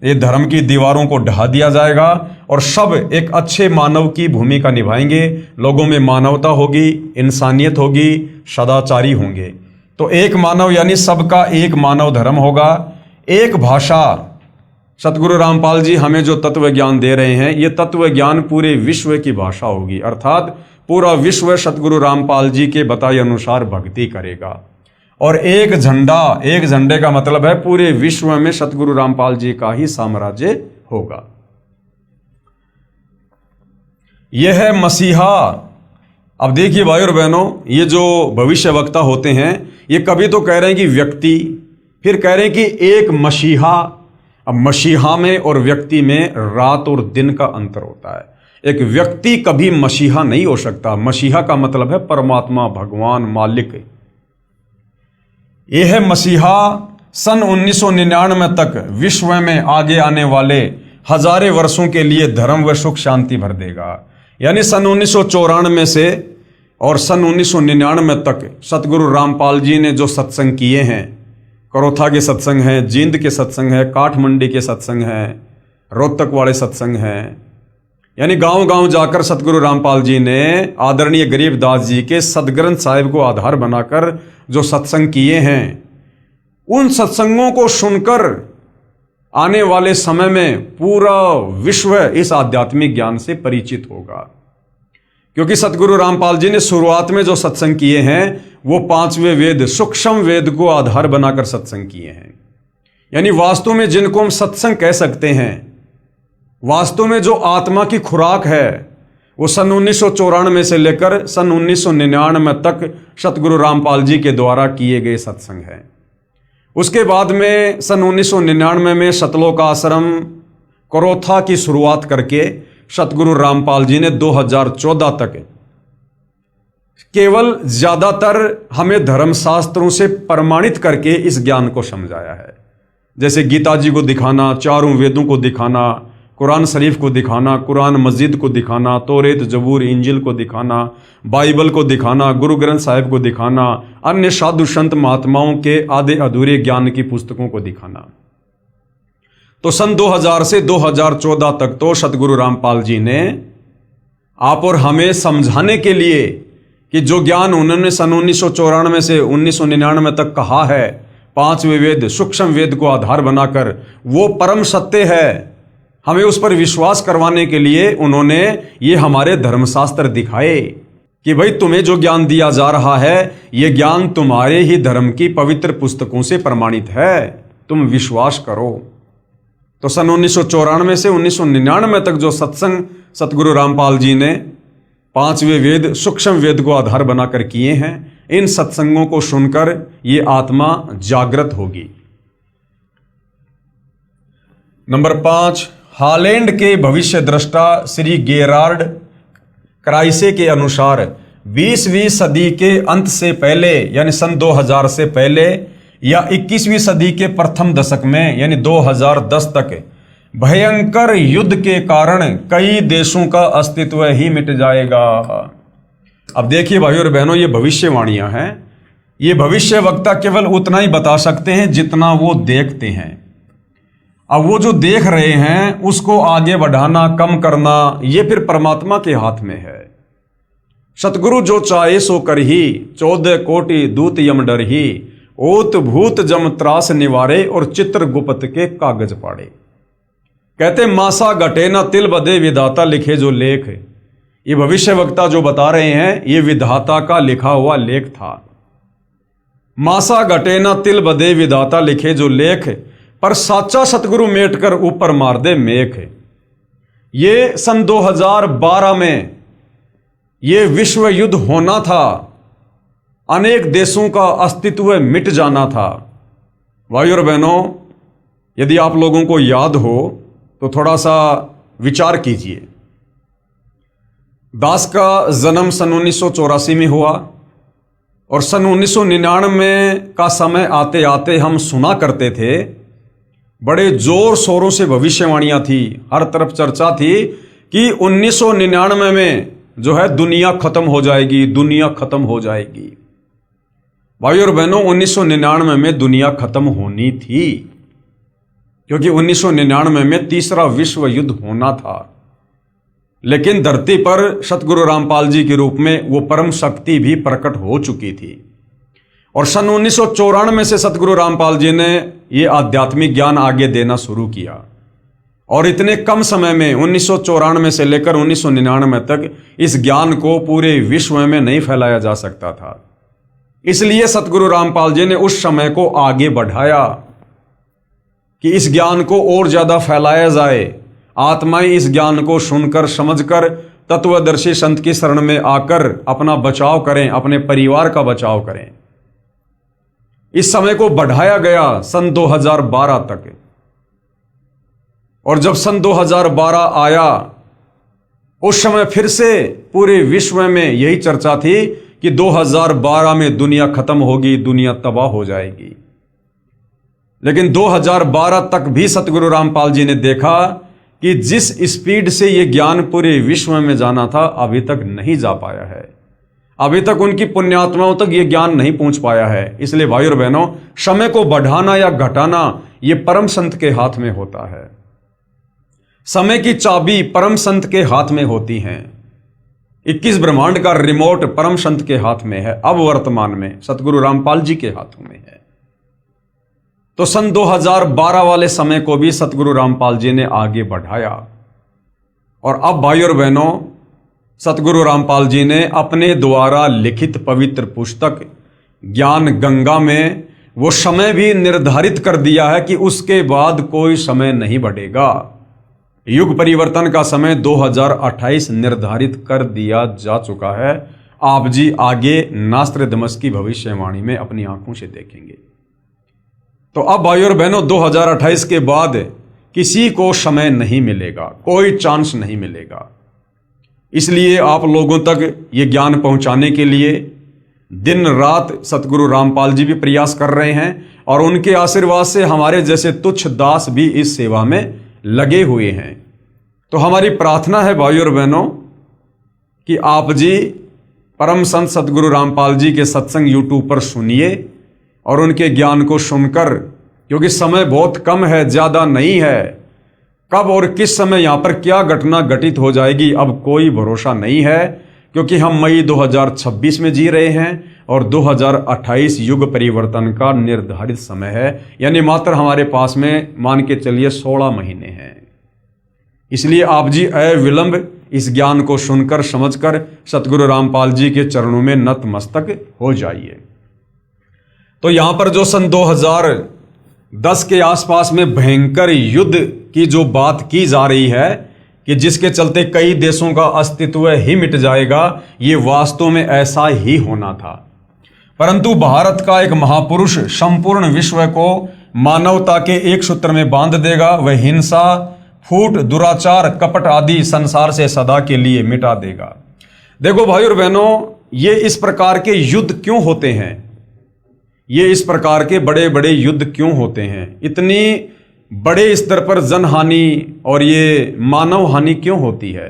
ये धर्म की दीवारों को ढहा दिया जाएगा और सब एक अच्छे मानव की भूमिका निभाएंगे। लोगों में मानवता होगी, इंसानियत होगी, सदाचारी होंगे। तो एक मानव यानी सबका एक मानव धर्म होगा। एक भाषा, सतगुरु रामपाल जी हमें जो तत्व ज्ञान दे रहे हैं, ये तत्व ज्ञान पूरे विश्व की भाषा होगी, अर्थात पूरा विश्व सतगुरु रामपाल जी के बताए अनुसार भक्ति करेगा। और एक झंडे का मतलब है पूरे विश्व में सतगुरु रामपाल जी का ही साम्राज्य होगा। यह है मसीहा। अब देखिए भाई और बहनों, ये जो भविष्य वक्ता होते हैं ये कभी तो कह रहे हैं कि व्यक्ति, फिर कह रहे हैं कि एक मसीहा। अब मसीहा में और व्यक्ति में रात और दिन का अंतर होता है। एक व्यक्ति कभी मसीहा नहीं हो सकता। मसीहा का मतलब है परमात्मा, भगवान, मालिक। यह है मसीहा सन 1999 तक विश्व में आगे आने वाले हजारों वर्षों के लिए धर्म व सुख शांति भर देगा। यानी सन 1994 से और सन 1999 तक सतगुरु रामपाल जी ने जो सत्संग किए हैं, करोथा के सत्संग हैं, जींद के सत्संग हैं, काठमंडी के सत्संग हैं, रोहतक वाले सत्संग हैं, यानी गांव गांव जाकर सतगुरु रामपाल जी ने आदरणीय गरीबदास जी के सदग्रंथ साहिब को आधार बनाकर जो सत्संग किए हैं, उन सत्संगों को सुनकर आने वाले समय में पूरा विश्व इस आध्यात्मिक ज्ञान से परिचित होगा। क्योंकि सतगुरु रामपाल जी ने शुरुआत में जो सत्संग किए हैं वो 5वें वेद, सूक्ष्म वेद को आधार बनाकर सत्संग किए हैं। यानी वास्तव में जिनको हम सत्संग कह सकते हैं, वास्तव में जो आत्मा की खुराक है, वो सन 1994 से लेकर सन 1999 तक सतगुरु रामपाल जी के द्वारा किए गए सत्संग हैं। उसके बाद में सन 1999 में सतलोक आश्रम करोथा की शुरुआत करके सतगुरु रामपाल जी ने 2014 तक केवल ज्यादातर हमें धर्मशास्त्रों से प्रमाणित करके इस ज्ञान को समझाया है। जैसे गीता जी को दिखाना, चारों वेदों को दिखाना, कुरान शरीफ को दिखाना, कुरान मस्जिद को दिखाना, तौरेत, जबूर, इंजिल को दिखाना, बाइबल को दिखाना, गुरु ग्रंथ साहिब को दिखाना, अन्य साधु संत महात्माओं के आधे अधूरे ज्ञान की पुस्तकों को दिखाना। तो सन 2000 से 2014 तक तो सतगुरु रामपाल जी ने आप और हमें समझाने के लिए कि जो ज्ञान उन्होंने सन 1994 से 1999 तक कहा है, 5वें वेद, सूक्ष्म वेद को आधार बनाकर, वो परम सत्य है। हमें उस पर विश्वास करवाने के लिए उन्होंने ये हमारे धर्मशास्त्र दिखाए कि भाई तुम्हें जो ज्ञान दिया जा रहा है ये ज्ञान तुम्हारे ही धर्म की पवित्र पुस्तकों से प्रमाणित है, तुम विश्वास करो। तो सन 1994 से 1999 तक जो सत्संग सतगुरु रामपाल जी ने 5वें वेद, सूक्ष्म वेद को आधार बनाकर किए हैं, इन सत्संगों को सुनकर ये आत्मा जागृत होगी। नंबर 5, हॉलैंड के भविष्य दृष्टा श्री गेरार्ड क्राइसे के अनुसार 20वीं सदी के अंत से पहले यानी सन 2000 से पहले या 21वीं सदी के प्रथम दशक में यानी 2010 तक भयंकर युद्ध के कारण कई देशों का अस्तित्व ही मिट जाएगा। अब देखिए भाइयों और बहनों, ये भविष्यवाणियां हैं। ये भविष्य वक्ता केवल उतना ही बता सकते हैं जितना वो देखते हैं। अब वो जो देख रहे हैं उसको आगे बढ़ाना, कम करना, ये फिर परमात्मा के हाथ में है। सतगुरु जो चाहे सो कर ही, 14 कोटि दूत यम डर ही, ओत भूत जम त्रास निवारे और चित्र गुप्त के कागज पाड़े। कहते मासा घटे ना तिल बदे विधाता लिखे जो लेख। ये भविष्य वक्ता जो बता रहे हैं ये विधाता का लिखा हुआ लेख था। मासा घटे ना तिल बदे विधाता लिखे जो लेख, पर साचा सतगुरु मेट कर ऊपर मार दे मेख। ये सन 2012 में ये विश्व युद्ध होना था, अनेक देशों का अस्तित्व मिट जाना था। भाइयों और बहनों, यदि आप लोगों को याद हो तो थोड़ा सा विचार कीजिए। दास का जन्म सन 1984 में हुआ और सन 1999 का समय आते आते हम सुना करते थे, बड़े जोर शोरों से भविष्यवाणियां थी, हर तरफ चर्चा थी कि 1999 में जो है दुनिया खत्म हो जाएगी, दुनिया खत्म हो जाएगी। भाइयों और बहनों, 1999 में दुनिया खत्म होनी थी, क्योंकि 1999 में तीसरा विश्व युद्ध होना था। लेकिन धरती पर सतगुरु रामपाल जी के रूप में वो परम शक्ति भी प्रकट हो चुकी थी। और सन 1994 से सतगुरु रामपाल जी ने ये आध्यात्मिक ज्ञान आगे देना शुरू किया। और इतने कम समय में 1994 से लेकर 1999 तक इस ज्ञान को पूरे विश्व में नहीं फैलाया जा सकता था। इसलिए सतगुरु रामपाल जी ने उस समय को आगे बढ़ाया कि इस ज्ञान को और ज्यादा फैलाया जाए। आत्माएं इस ज्ञान को सुनकर समझकर तत्वदर्शी संत की शरण में आकर अपना बचाव करें, अपने परिवार का बचाव करें। इस समय को बढ़ाया गया सन 2012 तक। और जब सन 2012 आया, उस समय फिर से पूरे विश्व में यही चर्चा थी कि 2012 में दुनिया खत्म होगी, दुनिया तबाह हो जाएगी। लेकिन 2012 तक भी सतगुरु रामपाल जी ने देखा कि जिस स्पीड से यह ज्ञान पूरे विश्व में जाना था, अभी तक नहीं जा पाया है। अभी तक उनकी पुण्यात्माओं तक यह ज्ञान नहीं पहुंच पाया है। इसलिए भाई और बहनों, समय को बढ़ाना या घटाना यह परम संत के हाथ में होता है। समय की चाबी परम संत के हाथ में होती है। 21 ब्रह्मांड का रिमोट परम संत के हाथ में है। अब वर्तमान में सतगुरु रामपाल जी के हाथों में है। तो सन 2012 वाले समय को भी सतगुरु रामपाल जी ने आगे बढ़ाया। और अब भाई और बहनों, सतगुरु रामपाल जी ने अपने द्वारा लिखित पवित्र पुस्तक ज्ञान गंगा में वो समय भी निर्धारित कर दिया है कि उसके बाद कोई समय नहीं बढ़ेगा। युग परिवर्तन का समय 2028 निर्धारित कर दिया जा चुका है। आप जी आगे नास्त्रदमस की भविष्यवाणी में अपनी आंखों से देखेंगे। तो अब भाई और बहनों, 2028 के बाद किसी को समय नहीं मिलेगा, कोई चांस नहीं मिलेगा। इसलिए आप लोगों तक ये ज्ञान पहुंचाने के लिए दिन रात सतगुरु रामपाल जी भी प्रयास कर रहे हैं और उनके आशीर्वाद से हमारे जैसे तुच्छ दास भी इस सेवा में लगे हुए हैं। तो हमारी प्रार्थना है भाई और बहनों कि आप जी परम संत सतगुरु रामपाल जी के सत्संग यूट्यूब पर सुनिए और उनके ज्ञान को सुनकर, क्योंकि समय बहुत कम है, ज्यादा नहीं है। कब और किस समय यहां पर क्या घटना घटित हो जाएगी अब कोई भरोसा नहीं है, क्योंकि हम मई 2026 में जी रहे हैं और 2028 युग परिवर्तन का निर्धारित समय है। यानी मात्र हमारे पास में मान के चलिए 16 महीने हैं। इसलिए आप जी अविलंब इस ज्ञान को सुनकर समझकर सतगुरु रामपाल जी के चरणों में नतमस्तक हो जाइए। तो यहां पर जो सन 2010 के आसपास में भयंकर युद्ध की जो बात की जा रही है कि जिसके चलते कई देशों का अस्तित्व ही मिट जाएगा, ये वास्तव में ऐसा ही होना था। परंतु भारत का एक महापुरुष संपूर्ण विश्व को मानवता के एक सूत्र में बांध देगा। वह हिंसा, फूट, दुराचार, कपट आदि संसार से सदा के लिए मिटा देगा। देखो भाई और बहनों, ये इस प्रकार के युद्ध क्यों होते हैं? ये इस प्रकार के बड़े बड़े युद्ध क्यों होते हैं? इतनी बड़े स्तर पर जनहानि और ये मानव हानि क्यों होती है?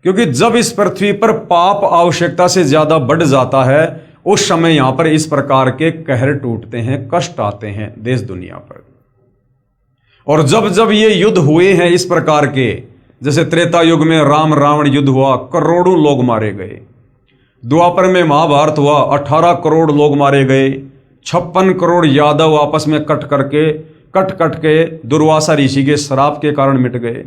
क्योंकि जब इस पृथ्वी पर पाप आवश्यकता से ज्यादा बढ़ जाता है, उस समय यहां पर इस प्रकार के कहर टूटते हैं, कष्ट आते हैं देश दुनिया पर। और जब जब ये युद्ध हुए हैं इस प्रकार के, जैसे त्रेता युग में राम रावण युद्ध हुआ, करोड़ों लोग मारे गए। द्वापर में महाभारत हुआ, 18 करोड़ लोग मारे गए। 56 करोड़ यादव आपस में कट के दुर्वासा ऋषि के श्राप के कारण मिट गए।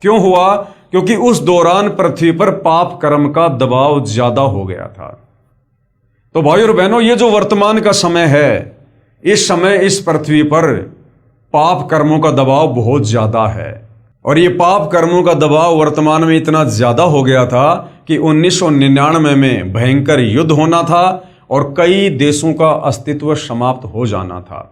क्यों हुआ? क्योंकि उस दौरान पृथ्वी पर पाप कर्म का दबाव ज्यादा हो गया था। तो भाई और बहनों, ये जो वर्तमान का समय है, इस समय इस पृथ्वी पर पाप कर्मों का दबाव बहुत ज्यादा है। और ये पाप कर्मों का दबाव वर्तमान में इतना ज्यादा हो गया था कि 1999 में भयंकर युद्ध होना था और कई देशों का अस्तित्व समाप्त हो जाना था।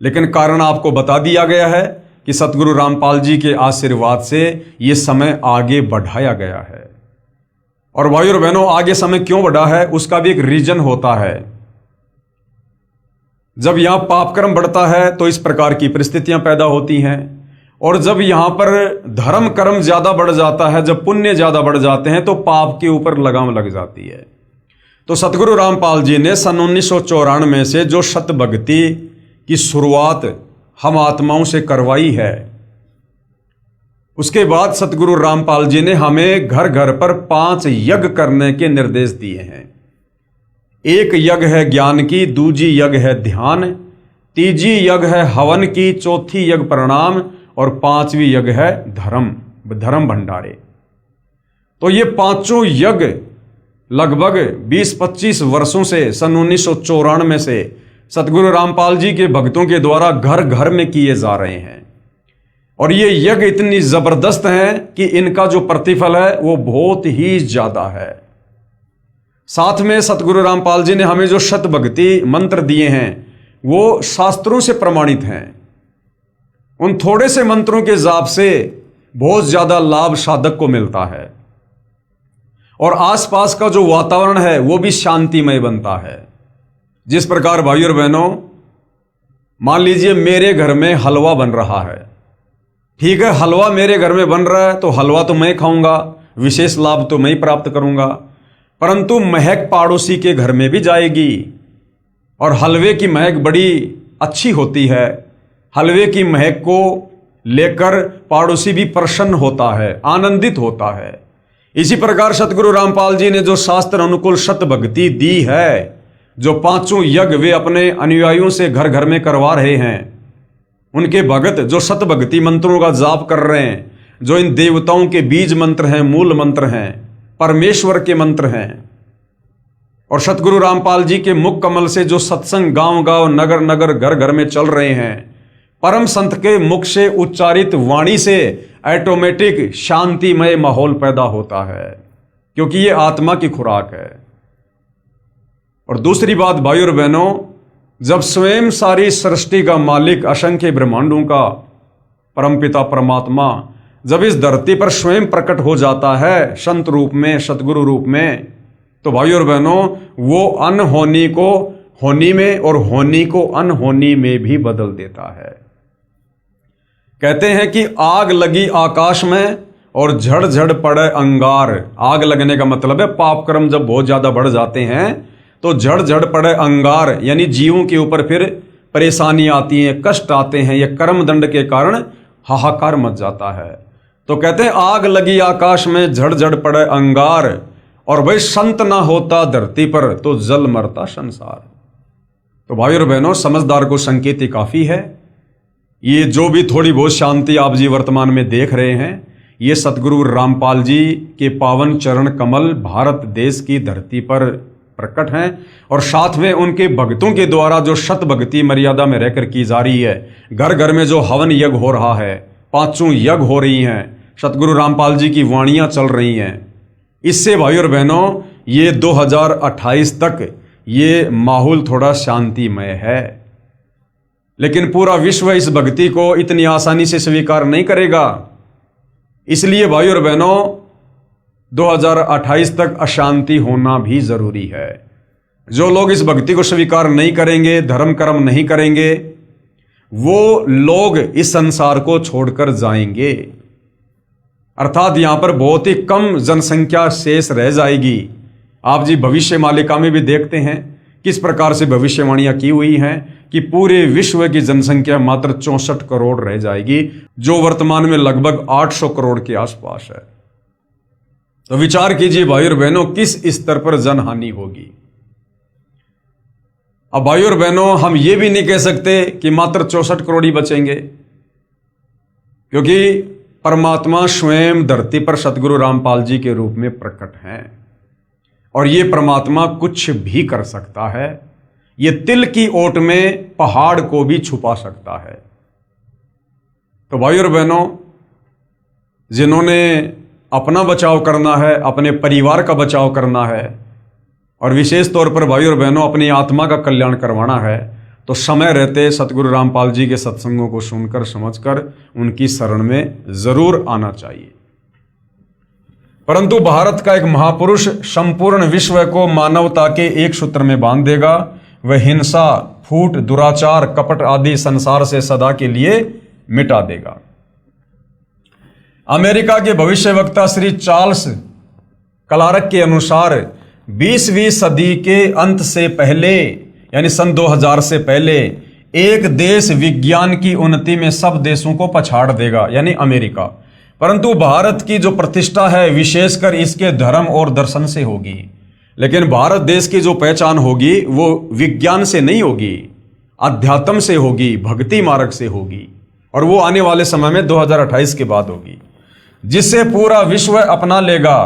लेकिन कारण आपको बता दिया गया है कि सतगुरु रामपाल जी के आशीर्वाद से यह समय आगे बढ़ाया गया है। और भाई और बहनों, आगे समय क्यों बढ़ा है उसका भी एक रीजन होता है। जब यहां पाप कर्म बढ़ता है तो इस प्रकार की परिस्थितियां पैदा होती हैं, और जब यहां पर धर्म कर्म ज्यादा बढ़ जाता है, जब पुण्य ज्यादा बढ़ जाते हैं, तो पाप के ऊपर लगाम लग जाती है। तो सतगुरु रामपाल जी ने सन 1994 से जो सत भक्ति की शुरुआत हम आत्माओं से करवाई है, उसके बाद सतगुरु रामपाल जी ने हमें घर घर पर 5 यज्ञ करने के निर्देश दिए हैं। एक यज्ञ है ज्ञान की, दूजी यज्ञ है ध्यान, तीजी यज्ञ है हवन की, चौथी यज्ञ प्रणाम और 5वीं यज्ञ है धर्म भंडारे। तो ये 5 यज्ञ लगभग 20-25 वर्षों से, सन 1994 से सतगुरु रामपाल जी के भक्तों के द्वारा घर घर में किए जा रहे हैं। और ये यज्ञ इतनी जबरदस्त है कि इनका जो प्रतिफल है वो बहुत ही ज्यादा है। साथ में सतगुरु रामपाल जी ने हमें जो शत भक्ति मंत्र दिए हैं वो शास्त्रों से प्रमाणित हैं। उन थोड़े से मंत्रों के जाप से बहुत ज्यादा लाभ साधक को मिलता है और आसपास का जो वातावरण है वो भी शांतिमय बनता है। जिस प्रकार भाई और बहनों, मान लीजिए मेरे घर में हलवा बन रहा है, ठीक है, हलवा मेरे घर में बन रहा है तो हलवा तो मैं खाऊंगा, विशेष लाभ तो मैं ही प्राप्त करूंगा, परंतु महक पड़ोसी के घर में भी जाएगी और हलवे की महक बड़ी अच्छी होती है। हलवे की महक को लेकर पड़ोसी भी प्रसन्न होता है, आनंदित होता है। इसी प्रकार सतगुरु रामपाल जी ने जो शास्त्र अनुकूल शत भक्ति दी है, जो 5 यज्ञ वे अपने अनुयायियों से घर घर में करवा रहे हैं, उनके भगत जो शत भक्ति मंत्रों का जाप कर रहे हैं, जो इन देवताओं के बीज मंत्र हैं, मूल मंत्र हैं, परमेश्वर के मंत्र हैं, और सतगुरु रामपाल जी के मुख कमल से जो सत्संग गांव गांव नगर नगर घर घर में चल रहे हैं, परम संत के मुख से उच्चारित वाणी से ऑटोमेटिक शांतिमय माहौल पैदा होता है, क्योंकि ये आत्मा की खुराक है। और दूसरी बात भाई और बहनों, जब स्वयं सारी सृष्टि का मालिक, असंख्य ब्रह्मांडों का परमपिता परमात्मा जब इस धरती पर स्वयं प्रकट हो जाता है संत रूप में, सतगुरु रूप में, तो भाई और बहनों वो अनहोनी को होनी में और होनी को अनहोनी में भी बदल देता है। कहते हैं कि आग लगी आकाश में और झड़ झड़ पड़े अंगार। आग लगने का मतलब है पाप कर्म जब बहुत ज्यादा बढ़ जाते हैं तो झड़ झड़ पड़े अंगार, यानी जीवों के ऊपर फिर परेशानी आती है, कष्ट आते हैं, यह कर्म दंड के कारण हाहाकार मच जाता है। तो कहते हैं आग लगी आकाश में झड़ झड़ पड़े अंगार, और भाई संत ना होता धरती पर तो जल मरता संसार। तो भाई और बहनों, समझदार को संकेत ही काफी है। ये जो भी थोड़ी बहुत शांति आप जी वर्तमान में देख रहे हैं, ये सतगुरु रामपाल जी के पावन चरण कमल भारत देश की धरती पर प्रकट हैं, और साथ में उनके भक्तों के द्वारा जो शत भक्ति मर्यादा में रहकर की जा रही है। घर घर में जो हवन यज्ञ हो रहा है, 5 यज्ञ हो रही हैं, सतगुरु रामपाल जी की वाणियां चल रही हैं, इससे भाई और बहनों ये 2028 तक ये माहौल थोड़ा शांतिमय है। लेकिन पूरा विश्व इस भक्ति को इतनी आसानी से स्वीकार नहीं करेगा। इसलिए भाई और बहनों 2028 तक अशांति होना भी जरूरी है। जो लोग इस भक्ति को स्वीकार नहीं करेंगे, धर्म कर्म नहीं करेंगे, वो लोग इस संसार को छोड़कर जाएंगे। अर्थात यहां पर बहुत ही कम जनसंख्या शेष रह जाएगी। आप जी भविष्य मालिका में भी देखते हैं किस प्रकार से भविष्यवाणियां की हुई हैं कि पूरे विश्व की जनसंख्या मात्र 64 करोड़ रह जाएगी, जो वर्तमान में लगभग 800 करोड़ के आसपास है। तो विचार कीजिए भाई और बहनों किस स्तर पर जनहानि होगी। अब भाई और बहनों हम ये भी नहीं कह सकते कि मात्र 64 करोड़ ही बचेंगे, क्योंकि परमात्मा स्वयं धरती पर सतगुरु रामपाल जी के रूप में प्रकट हैं, और ये परमात्मा कुछ भी कर सकता है। ये तिल की ओट में पहाड़ को भी छुपा सकता है। तो भाई और बहनों, जिन्होंने अपना बचाव करना है, अपने परिवार का बचाव करना है, और विशेष तौर पर भाई और बहनों अपनी आत्मा का कल्याण करवाना है, तो समय रहते सतगुरु रामपाल जी के सत्संगों को सुनकर समझकर उनकी शरण में जरूर आना चाहिए। परंतु भारत का एक महापुरुष संपूर्ण विश्व को मानवता के एक सूत्र में बांध देगा। वह हिंसा, फूट, दुराचार, कपट आदि संसार से सदा के लिए मिटा देगा। अमेरिका के भविष्यवक्ता श्री चार्ल्स क्लार्क के अनुसार 20वीं सदी के अंत से पहले, यानी सन 2000 से पहले, एक देश विज्ञान की उन्नति में सब देशों को पछाड़ देगा, यानी अमेरिका। परंतु भारत की जो प्रतिष्ठा है विशेषकर इसके धर्म और दर्शन से होगी। लेकिन भारत देश की जो पहचान होगी वो विज्ञान से नहीं होगी, अध्यात्म से होगी, भक्ति मार्ग से होगी, और वो आने वाले समय में 2028 के बाद होगी, जिससे पूरा विश्व अपना लेगा।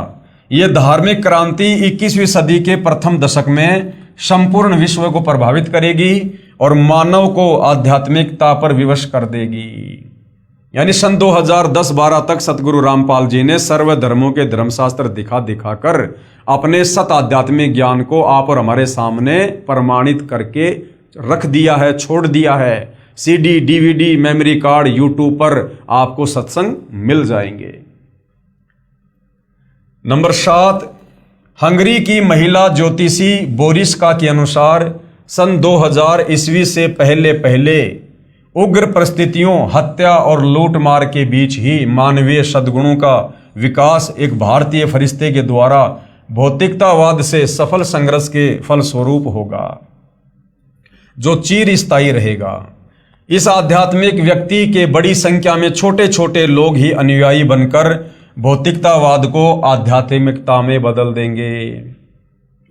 ये धार्मिक क्रांति 21वीं सदी के प्रथम दशक में संपूर्ण विश्व को प्रभावित करेगी और मानव को आध्यात्मिकता पर विवश कर देगी। यानी सन 2010-12 तक सतगुरु रामपाल जी ने सर्व धर्मों के धर्मशास्त्र दिखा कर अपने सत आध्यात्मिक ज्ञान को आप और हमारे सामने प्रमाणित करके रख दिया है, छोड़ दिया है। CD, DVD, memory card, YouTube पर आपको सत्संग मिल जाएंगे। नंबर 7, हंगरी की महिला ज्योतिषी बोरिस्का के अनुसार सन 2000 ईस्वी से पहले उग्र परिस्थितियों, हत्या और लूटमार के बीच ही मानवीय सद्गुणों का विकास एक भारतीय फरिश्ते के द्वारा भौतिकतावाद से सफल संघर्ष के फलस्वरूप होगा, जो चिरस्थायी रहेगा। इस आध्यात्मिक व्यक्ति के बड़ी संख्या में छोटे छोटे लोग ही अनुयायी बनकर भौतिकतावाद को आध्यात्मिकता में बदल देंगे।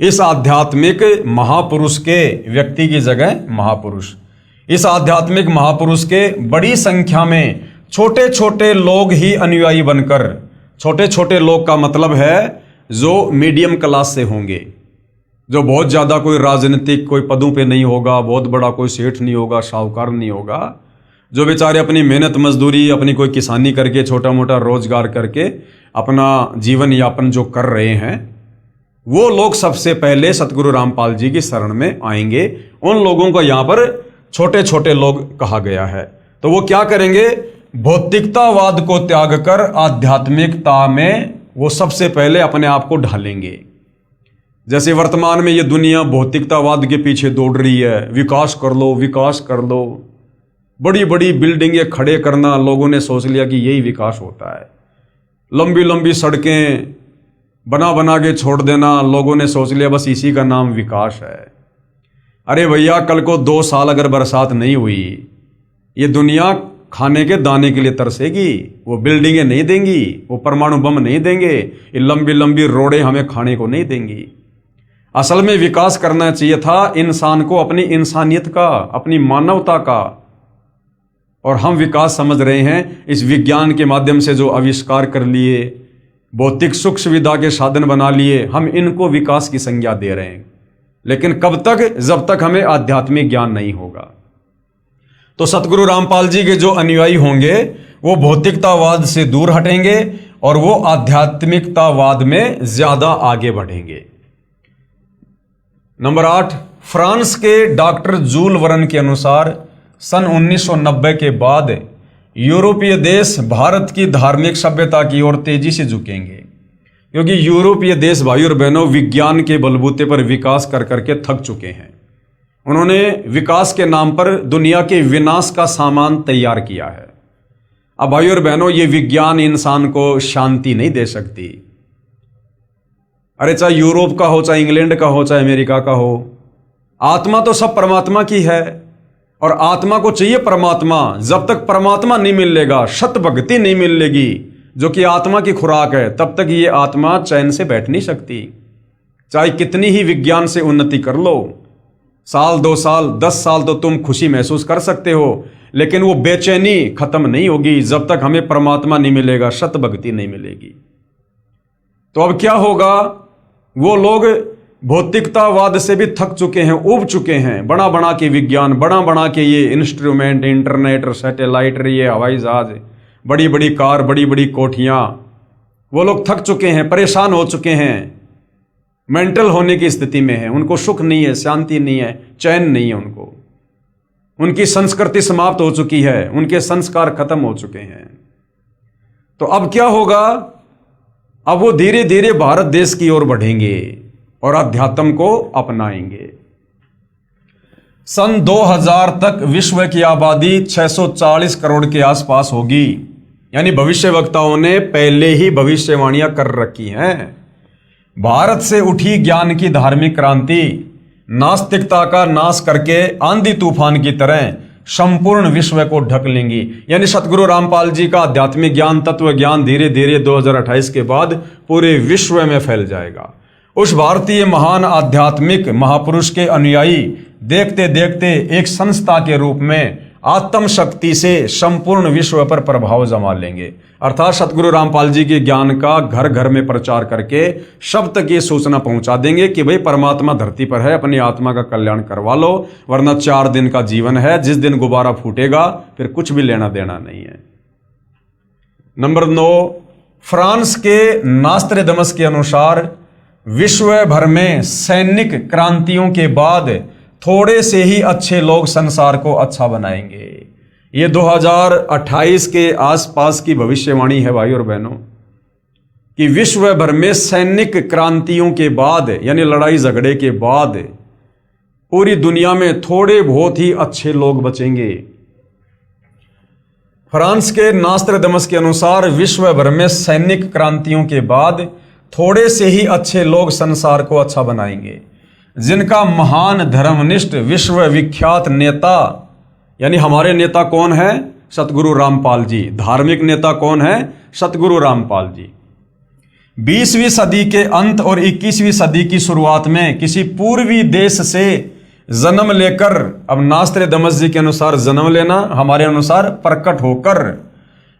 इस आध्यात्मिक महापुरुष के व्यक्ति की जगह महापुरुष, इस आध्यात्मिक महापुरुष के बड़ी संख्या में छोटे छोटे लोग ही अनुयायी बनकर, छोटे छोटे लोग का मतलब है जो मीडियम क्लास से होंगे, जो बहुत ज़्यादा कोई राजनीतिक कोई पदों पे नहीं होगा, बहुत बड़ा कोई सेठ नहीं होगा, साहूकार नहीं होगा, जो बेचारे अपनी मेहनत मजदूरी, अपनी कोई किसानी करके, छोटा मोटा रोजगार करके अपना जीवन यापन जो कर रहे हैं, वो लोग सबसे पहले सतगुरु रामपाल जी की शरण में आएंगे। उन लोगों को यहाँ पर छोटे छोटे लोग कहा गया है। तो वो क्या करेंगे? भौतिकतावाद को त्याग कर आध्यात्मिकता में वो सबसे पहले अपने आप को ढालेंगे। जैसे वर्तमान में ये दुनिया भौतिकतावाद के पीछे दौड़ रही है, विकास कर लो, विकास कर लो, बड़ी बड़ी बिल्डिंगें खड़े करना, लोगों ने सोच लिया कि यही विकास होता है। लंबी लंबी सड़कें बना के छोड़ देना, लोगों ने सोच लिया बस इसी का नाम विकास है। अरे भैया, कल को 2 साल अगर बरसात नहीं हुई, ये दुनिया खाने के दाने के लिए तरसेगी। वो बिल्डिंगें नहीं देंगी, वो परमाणु बम नहीं देंगे, ये लंबी लंबी रोडें हमें खाने को नहीं देंगी। असल में विकास करना चाहिए था इंसान को अपनी इंसानियत का, अपनी मानवता का। और हम विकास समझ रहे हैं इस विज्ञान के माध्यम से जो आविष्कार कर लिए, भौतिक सुख सुविधा के साधन बना लिए, हम इनको विकास की संज्ञा दे रहे हैं। लेकिन कब तक? जब तक हमें आध्यात्मिक ज्ञान नहीं होगा। तो सतगुरु रामपाल जी के जो अनुयायी होंगे वो भौतिकतावाद से दूर हटेंगे और वो आध्यात्मिकतावाद में ज्यादा आगे बढ़ेंगे। नंबर 8, फ्रांस के डॉक्टर जूल वर्न के अनुसार सन 1990 के बाद यूरोपीय देश भारत की धार्मिक सभ्यता की ओर तेजी से झुकेंगे, क्योंकि यूरोपीय देश भाई और बहनों विज्ञान के बलबूते पर विकास कर करके थक चुके हैं। उन्होंने विकास के नाम पर दुनिया के विनाश का सामान तैयार किया है। अब भाई और बहनों, ये विज्ञान इंसान को शांति नहीं दे सकती। अरे चाहे यूरोप का हो, चाहे इंग्लैंड का हो, चाहे अमेरिका का हो, आत्मा तो सब परमात्मा की है और आत्मा को चाहिए परमात्मा। जब तक परमात्मा नहीं मिलेगा, सत भक्ति नहीं मिलेगी जो कि आत्मा की खुराक है, तब तक ये आत्मा चैन से बैठ नहीं सकती। चाहे कितनी ही विज्ञान से उन्नति कर लो, साल 2 साल 10 साल तो तुम खुशी महसूस कर सकते हो, लेकिन वो बेचैनी खत्म नहीं होगी जब तक हमें परमात्मा नहीं मिलेगा, सत भक्ति नहीं मिलेगी। तो अब क्या होगा? वो लोग भौतिकतावाद से भी थक चुके हैं, उब चुके हैं। बना के विज्ञान, बना के ये इंस्ट्रूमेंट, इंटरनेट, सैटेलाइट, ये हवाई जहाज, बड़ी बड़ी कार, बड़ी बड़ी कोठियां, वो लोग थक चुके हैं, परेशान हो चुके हैं, मेंटल होने की स्थिति में है। उनको सुख नहीं है, शांति नहीं है, चैन नहीं है उनको। उनकी संस्कृति समाप्त हो चुकी है, उनके संस्कार खत्म हो चुके हैं। तो अब क्या होगा? अब वो धीरे धीरे भारत देश की ओर बढ़ेंगे और अध्यात्म को अपनाएंगे। सन 2000 तक विश्व की आबादी 640 करोड़ के आसपास होगी। यानी भविष्यवक्ताओं ने पहले ही भविष्यवाणियां कर रखी हैं। भारत से उठी ज्ञान की धार्मिक क्रांति नास्तिकता का नाश करके आंधी तूफान की तरह संपूर्ण विश्व को ढक लेंगी। यानी सतगुरु रामपाल जी का आध्यात्मिक ज्ञान, तत्व ज्ञान धीरे धीरे 2028 के बाद पूरे विश्व में फैल जाएगा। उस भारतीय महान आध्यात्मिक महापुरुष के अनुयायी देखते देखते एक संस्था के रूप में आत्म शक्ति से संपूर्ण विश्व पर प्रभाव जमा लेंगे। अर्थात सतगुरु रामपाल जी के ज्ञान का घर घर में प्रचार करके सब तक ये सूचना पहुंचा देंगे कि भाई परमात्मा धरती पर है, अपनी आत्मा का कल्याण करवा लो, वरना 4 दिन का जीवन है, जिस दिन गुब्बारा फूटेगा फिर कुछ भी लेना देना नहीं है। नंबर 9, फ्रांस के नास्त्रेदमस के अनुसार विश्व भर में सैनिक क्रांतियों के बाद थोड़े से ही अच्छे लोग संसार को अच्छा बनाएंगे। ये 2028 के आसपास की भविष्यवाणी है भाई और बहनों, कि विश्व भर में सैनिक क्रांतियों के बाद यानी लड़ाई झगड़े के बाद पूरी दुनिया में थोड़े बहुत ही अच्छे लोग बचेंगे। फ्रांस के नास्त्रेदमस के अनुसार विश्व भर में सैनिक क्रांतियों के बाद थोड़े से ही अच्छे लोग संसार को अच्छा बनाएंगे, जिनका महान धर्मनिष्ठ विश्व विख्यात नेता, यानी हमारे नेता कौन है? सतगुरु रामपाल जी। धार्मिक नेता कौन है? सतगुरु रामपाल जी। 20वीं सदी के अंत और 21वीं सदी की शुरुआत में किसी पूर्वी देश से जन्म लेकर, अब नास्त्रेदमस जी के अनुसार जन्म लेना, हमारे अनुसार प्रकट होकर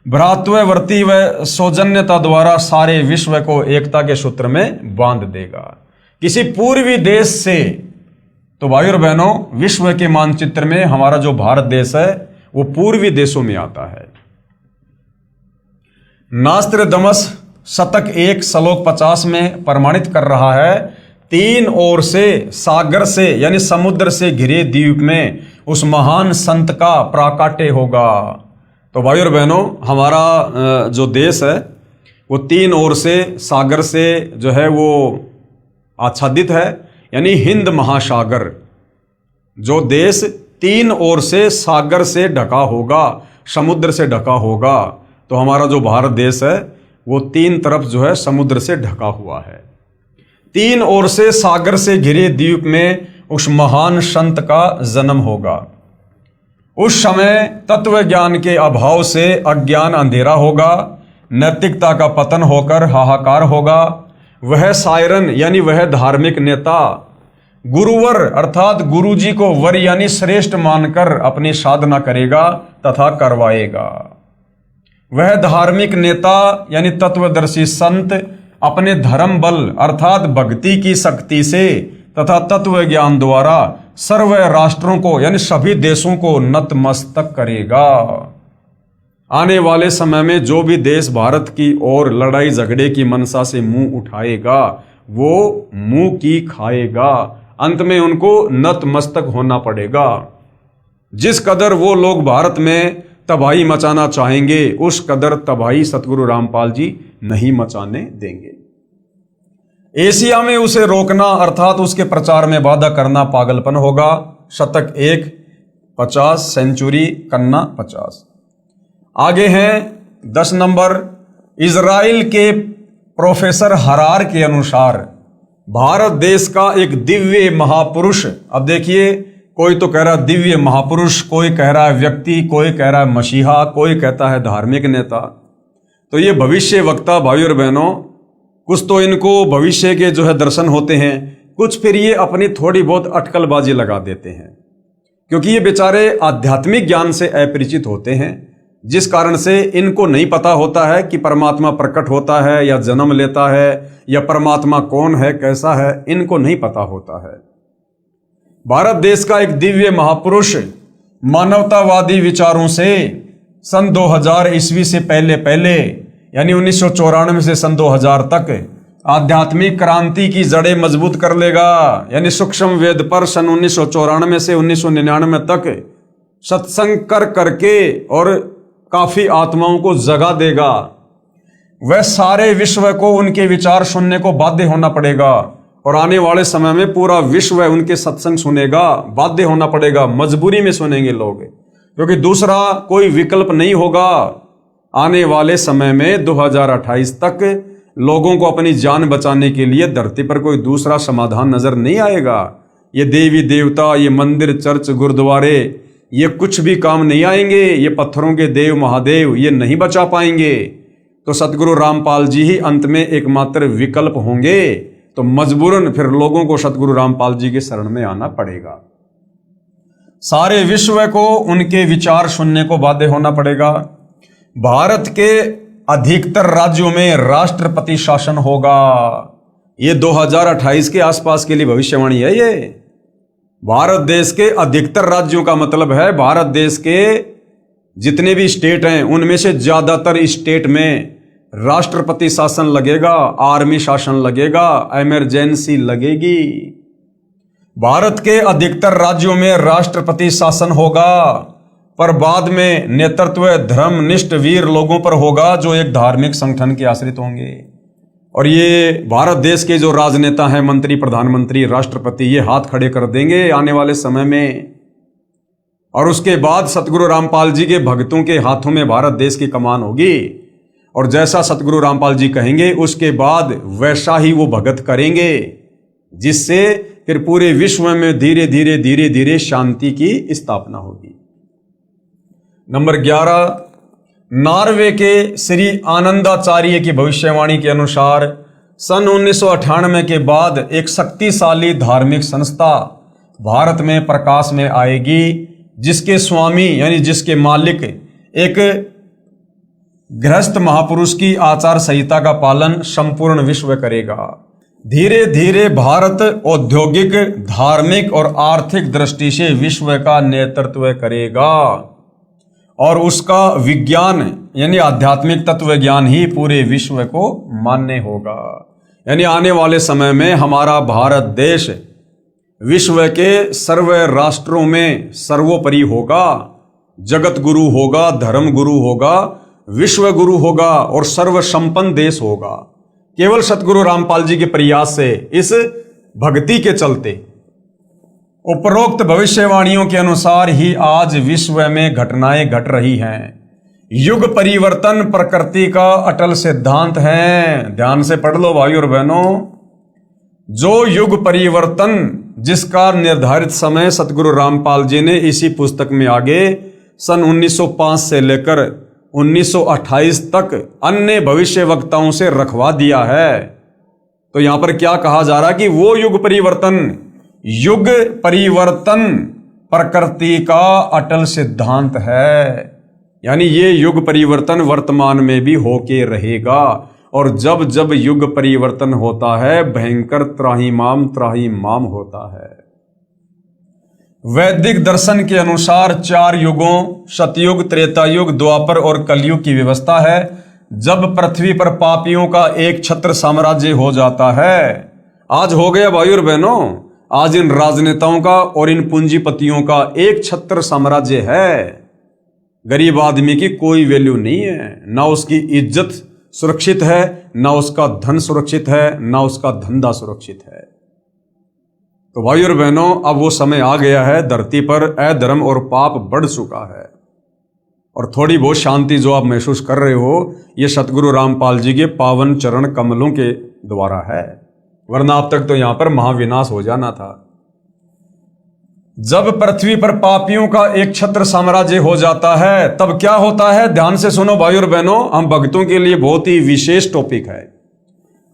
भ्रातृवर्ती व सौजन्यता द्वारा सारे विश्व को एकता के सूत्र में बांध देगा। किसी पूर्वी देश से, तो भाई और बहनों विश्व के मानचित्र में हमारा जो भारत देश है वो पूर्वी देशों में आता है। नास्त्रेदमस शतक 1 श्लोक 50 में प्रमाणित कर रहा है, 3 ओर से सागर से यानी समुद्र से घिरे द्वीप में उस महान संत का प्राकट्य होगा। तो भाई और बहनों हमारा जो देश है वो 3 ओर से सागर से जो है वो आच्छादित है, यानी हिंद महासागर। जो देश 3 ओर से सागर से ढका होगा, समुद्र से ढका होगा, तो हमारा जो भारत देश है वो 3 तरफ जो है समुद्र से ढका हुआ है। 3 ओर से सागर से घिरे द्वीप में उस महान संत का जन्म होगा। उस समय तत्व ज्ञान के अभाव से अज्ञान अंधेरा होगा, नैतिकता का पतन होकर हाहाकार होगा। वह सायरन यानी वह धार्मिक नेता गुरुवर अर्थात गुरुजी को वर यानी श्रेष्ठ मानकर अपनी साधना करेगा तथा करवाएगा। वह धार्मिक नेता यानी तत्वदर्शी संत अपने धर्म बल अर्थात भक्ति की शक्ति से तथा तत्व ज्ञान द्वारा सर्व राष्ट्रों को यानी सभी देशों को नतमस्तक करेगा। आने वाले समय में जो भी देश भारत की ओर लड़ाई झगड़े की मनसा से मुंह उठाएगा वो मुंह की खाएगा। अंत में उनको नतमस्तक होना पड़ेगा। जिस कदर वो लोग भारत में तबाही मचाना चाहेंगे उस कदर तबाही सतगुरु रामपाल जी नहीं मचाने देंगे। एशिया में उसे रोकना अर्थात उसके प्रचार में बाधा करना पागलपन होगा। शतक 1 50 सेंचुरी कन्ना 50। आगे हैं 10 नंबर। इजराइल के प्रोफेसर हरार के अनुसार भारत देश का एक दिव्य महापुरुष, अब देखिए कोई तो कह रहा है दिव्य महापुरुष, कोई कह रहा है व्यक्ति, कोई कह रहा है मसीहा, कोई कहता है धार्मिक नेता। तो ये भविष्य वक्ता भाई और बहनों, कुछ तो इनको भविष्य के जो है दर्शन होते हैं, कुछ फिर ये अपनी थोड़ी बहुत अटकलबाजी लगा देते हैं, क्योंकि ये बेचारे आध्यात्मिक ज्ञान से अपरिचित होते हैं, जिस कारण से इनको नहीं पता होता है कि परमात्मा प्रकट होता है या जन्म लेता है या परमात्मा कौन है कैसा है, इनको नहीं पता होता है। भारत देश का एक दिव्य महापुरुष मानवतावादी विचारों से सन 2000 ईस्वी से पहले यानी 1994 से सन 2000 तक आध्यात्मिक क्रांति की जड़ें मजबूत कर लेगा। यानी सूक्ष्म वेद पर सन 1994 से 1999 तक सत्संग करके और काफी आत्माओं को जगा देगा। वह सारे विश्व को उनके विचार सुनने को बाध्य होना पड़ेगा और आने वाले समय में पूरा विश्व उनके सत्संग सुनेगा, बाध्य होना पड़ेगा, मजबूरी में सुनेंगे लोग, क्योंकि दूसरा कोई विकल्प नहीं होगा। आने वाले समय में 2028 तक लोगों को अपनी जान बचाने के लिए धरती पर कोई दूसरा समाधान नजर नहीं आएगा। ये देवी देवता, ये मंदिर चर्च गुरुद्वारे, ये कुछ भी काम नहीं आएंगे। ये पत्थरों के देव महादेव ये नहीं बचा पाएंगे। तो सतगुरु रामपाल जी ही अंत में एकमात्र विकल्प होंगे। तो मजबूरन फिर लोगों को सतगुरु रामपाल जी के शरण में आना पड़ेगा। सारे विश्व को उनके विचार सुनने को बाध्य होना पड़ेगा। भारत के अधिकतर राज्यों में राष्ट्रपति शासन होगा। ये 2028 के आसपास के लिए भविष्यवाणी है। ये भारत देश के अधिकतर राज्यों का मतलब है भारत देश के जितने भी स्टेट हैं उनमें से ज्यादातर स्टेट में राष्ट्रपति शासन लगेगा, आर्मी शासन लगेगा, इमरजेंसी लगेगी। भारत के अधिकतर राज्यों में राष्ट्रपति शासन होगा, पर बाद में नेतृत्व धर्मनिष्ठ वीर लोगों पर होगा जो एक धार्मिक संगठन के आश्रित होंगे। और ये भारत देश के जो राजनेता हैं, मंत्री, प्रधानमंत्री, राष्ट्रपति, ये हाथ खड़े कर देंगे आने वाले समय में। और उसके बाद सतगुरु रामपाल जी के भक्तों के हाथों में भारत देश की कमान होगी। और जैसा सतगुरु रामपाल जी कहेंगे उसके बाद वैसा ही वो भगत करेंगे, जिससे फिर पूरे विश्व में धीरे धीरे धीरे धीरे शांति की स्थापना होगी। नंबर 11, नॉर्वे के श्री आनंदाचार्य की भविष्यवाणी के अनुसार सन 1998 के बाद एक शक्तिशाली धार्मिक संस्था भारत में प्रकाश में आएगी, जिसके स्वामी यानी जिसके मालिक एक गृहस्थ महापुरुष की आचार संहिता का पालन संपूर्ण विश्व करेगा। धीरे धीरे भारत औद्योगिक, धार्मिक और आर्थिक दृष्टि से विश्व का नेतृत्व करेगा और उसका विज्ञान यानी आध्यात्मिक तत्व ज्ञान ही पूरे विश्व को मान्य होगा। यानी आने वाले समय में हमारा भारत देश विश्व के सर्व राष्ट्रों में सर्वोपरि होगा, जगत गुरु होगा, धर्म गुरु होगा, विश्व गुरु होगा और सर्व संपन्न देश होगा। केवल सतगुरु रामपाल जी के प्रयास से, इस भक्ति के चलते। उपरोक्त भविष्यवाणियों के अनुसार ही आज विश्व में घटनाएं घट रही हैं। युग परिवर्तन प्रकृति का अटल सिद्धांत है। ध्यान से पढ़ लो भाई और बहनों। जो युग परिवर्तन जिसका निर्धारित समय सतगुरु रामपाल जी ने इसी पुस्तक में आगे सन 1905 से लेकर 1928 तक अन्य भविष्य वक्ताओं से रखवा दिया है। तो यहां पर क्या कहा जा रहा है कि वो युग परिवर्तन प्रकृति का अटल सिद्धांत है। यानी ये युग परिवर्तन वर्तमान में भी होके रहेगा। और जब जब युग परिवर्तन होता है भयंकर त्राहिमाम होता है। वैदिक दर्शन के अनुसार 4 युगों सतयुग, त्रेतायुग, द्वापर और कलयुग की व्यवस्था है। जब पृथ्वी पर पापियों का एक छत्र साम्राज्य हो जाता है, आज हो गया भाई और बहनों, आज इन राजनेताओं का और इन पूंजीपतियों का एक छत्र साम्राज्य है। गरीब आदमी की कोई वैल्यू नहीं है, ना उसकी इज्जत सुरक्षित है, ना उसका धन सुरक्षित है, ना उसका धंधा सुरक्षित है। तो भाई और बहनों, अब वो समय आ गया है, धरती पर अधर्म और पाप बढ़ चुका है। और थोड़ी बहुत शांति जो आप महसूस कर रहे हो, ये सतगुरु रामपाल जी के पावन चरण कमलों के द्वारा है, वरना अब तक तो यहां पर महाविनाश हो जाना था। जब पृथ्वी पर पापियों का एक छत्र साम्राज्य हो जाता है तब क्या होता है? ध्यान से सुनो भाई और बहनों, हम भक्तों के लिए बहुत ही विशेष टॉपिक है।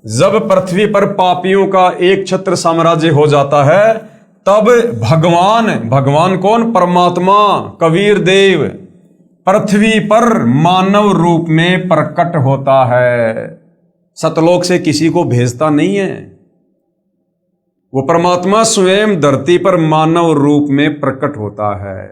जब पृथ्वी पर पापियों का एक छत्र साम्राज्य हो जाता है तब भगवान कौन? परमात्मा कबीर देव पृथ्वी पर मानव रूप में प्रकट होता है। सतलोक से किसी को भेजता नहीं है, वो परमात्मा स्वयं धरती पर मानव रूप में प्रकट होता है।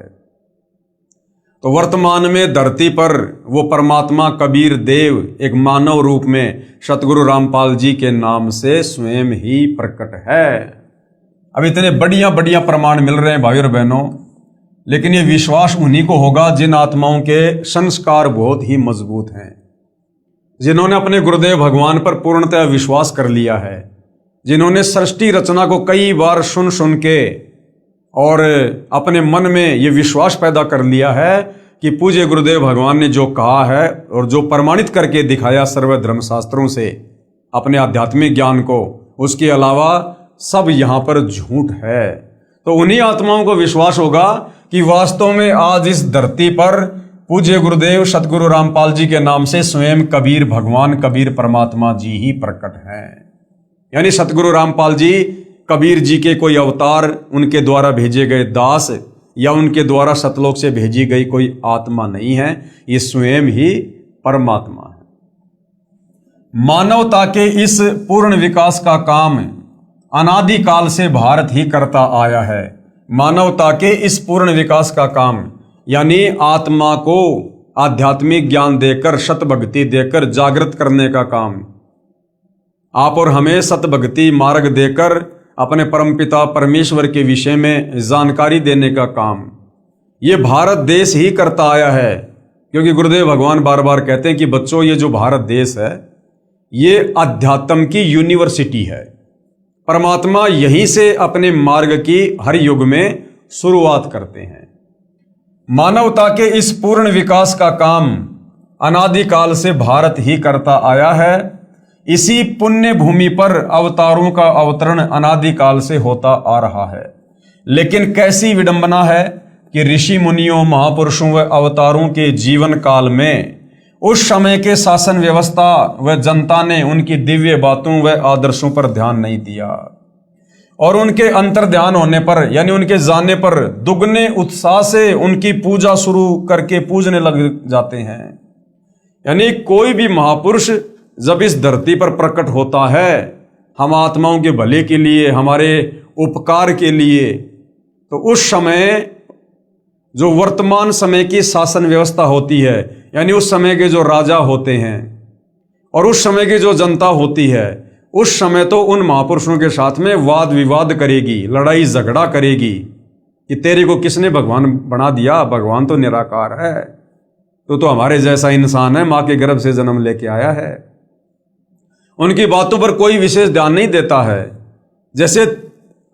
तो वर्तमान में धरती पर वो परमात्मा कबीर देव एक मानव रूप में सतगुरु रामपाल जी के नाम से स्वयं ही प्रकट है। अब इतने बढ़िया प्रमाण मिल रहे हैं भाई और बहनों, लेकिन ये विश्वास उन्हीं को होगा जिन आत्माओं के संस्कार बहुत ही मजबूत हैं, जिन्होंने अपने गुरुदेव भगवान पर पूर्णतः विश्वास कर लिया है, जिन्होंने सृष्टि रचना को कई बार सुन के और अपने मन में ये विश्वास पैदा कर लिया है कि पूज्य गुरुदेव भगवान ने जो कहा है और जो प्रमाणित करके दिखाया सर्व धर्म शास्त्रों से अपने आध्यात्मिक ज्ञान को, उसके अलावा सब यहाँ पर झूठ है। तो उन्हीं आत्माओं को विश्वास होगा कि वास्तव में आज इस धरती पर पूज्य गुरुदेव सतगुरु रामपाल जी के नाम से स्वयं कबीर भगवान, कबीर परमात्मा जी ही प्रकट हैं। यानी सतगुरु रामपाल जी कबीर जी के कोई अवतार, उनके द्वारा भेजे गए दास या उनके द्वारा सतलोक से भेजी गई कोई आत्मा नहीं है, ये स्वयं ही परमात्मा है। मानवता के इस पूर्ण विकास का काम अनादिकाल से भारत ही करता आया है। मानवता के इस पूर्ण विकास का काम यानी आत्मा को आध्यात्मिक ज्ञान देकर, सतभक्ति देकर जागृत करने का काम, आप और हमें सतभक्ति मार्ग देकर अपने परमपिता परमेश्वर के विषय में जानकारी देने का काम ये भारत देश ही करता आया है। क्योंकि गुरुदेव भगवान बार बार कहते हैं कि बच्चों, ये जो भारत देश है ये अध्यात्म की यूनिवर्सिटी है। परमात्मा यहीं से अपने मार्ग की हर युग में शुरुआत करते हैं। मानवता के इस पूर्ण विकास का काम अनादिकाल से भारत ही करता आया है। इसी पुण्य भूमि पर अवतारों का अवतरण अनादिकाल से होता आ रहा है। लेकिन कैसी विडंबना है कि ऋषि मुनियों, महापुरुषों व अवतारों के जीवन काल में उस समय के शासन व्यवस्था व जनता ने उनकी दिव्य बातों व आदर्शों पर ध्यान नहीं दिया और उनके अंतर ध्यान होने पर यानी उनके जानने पर दुगने उत्साह से उनकी पूजा शुरू करके पूजने लग जाते हैं। यानी कोई भी महापुरुष जब इस धरती पर प्रकट होता है हम आत्माओं के भले के लिए, हमारे उपकार के लिए, तो उस समय जो वर्तमान समय की शासन व्यवस्था होती है यानी उस समय के जो राजा होते हैं और उस समय की जो जनता होती है, उस समय तो उन महापुरुषों के साथ में वाद विवाद करेगी, लड़ाई झगड़ा करेगी कि तेरे को किसने भगवान बना दिया, भगवान तो निराकार है, तो हमारे जैसा इंसान है, माँ के गर्भ से जन्म लेके आया है। उनकी बातों पर कोई विशेष ध्यान नहीं देता है। जैसे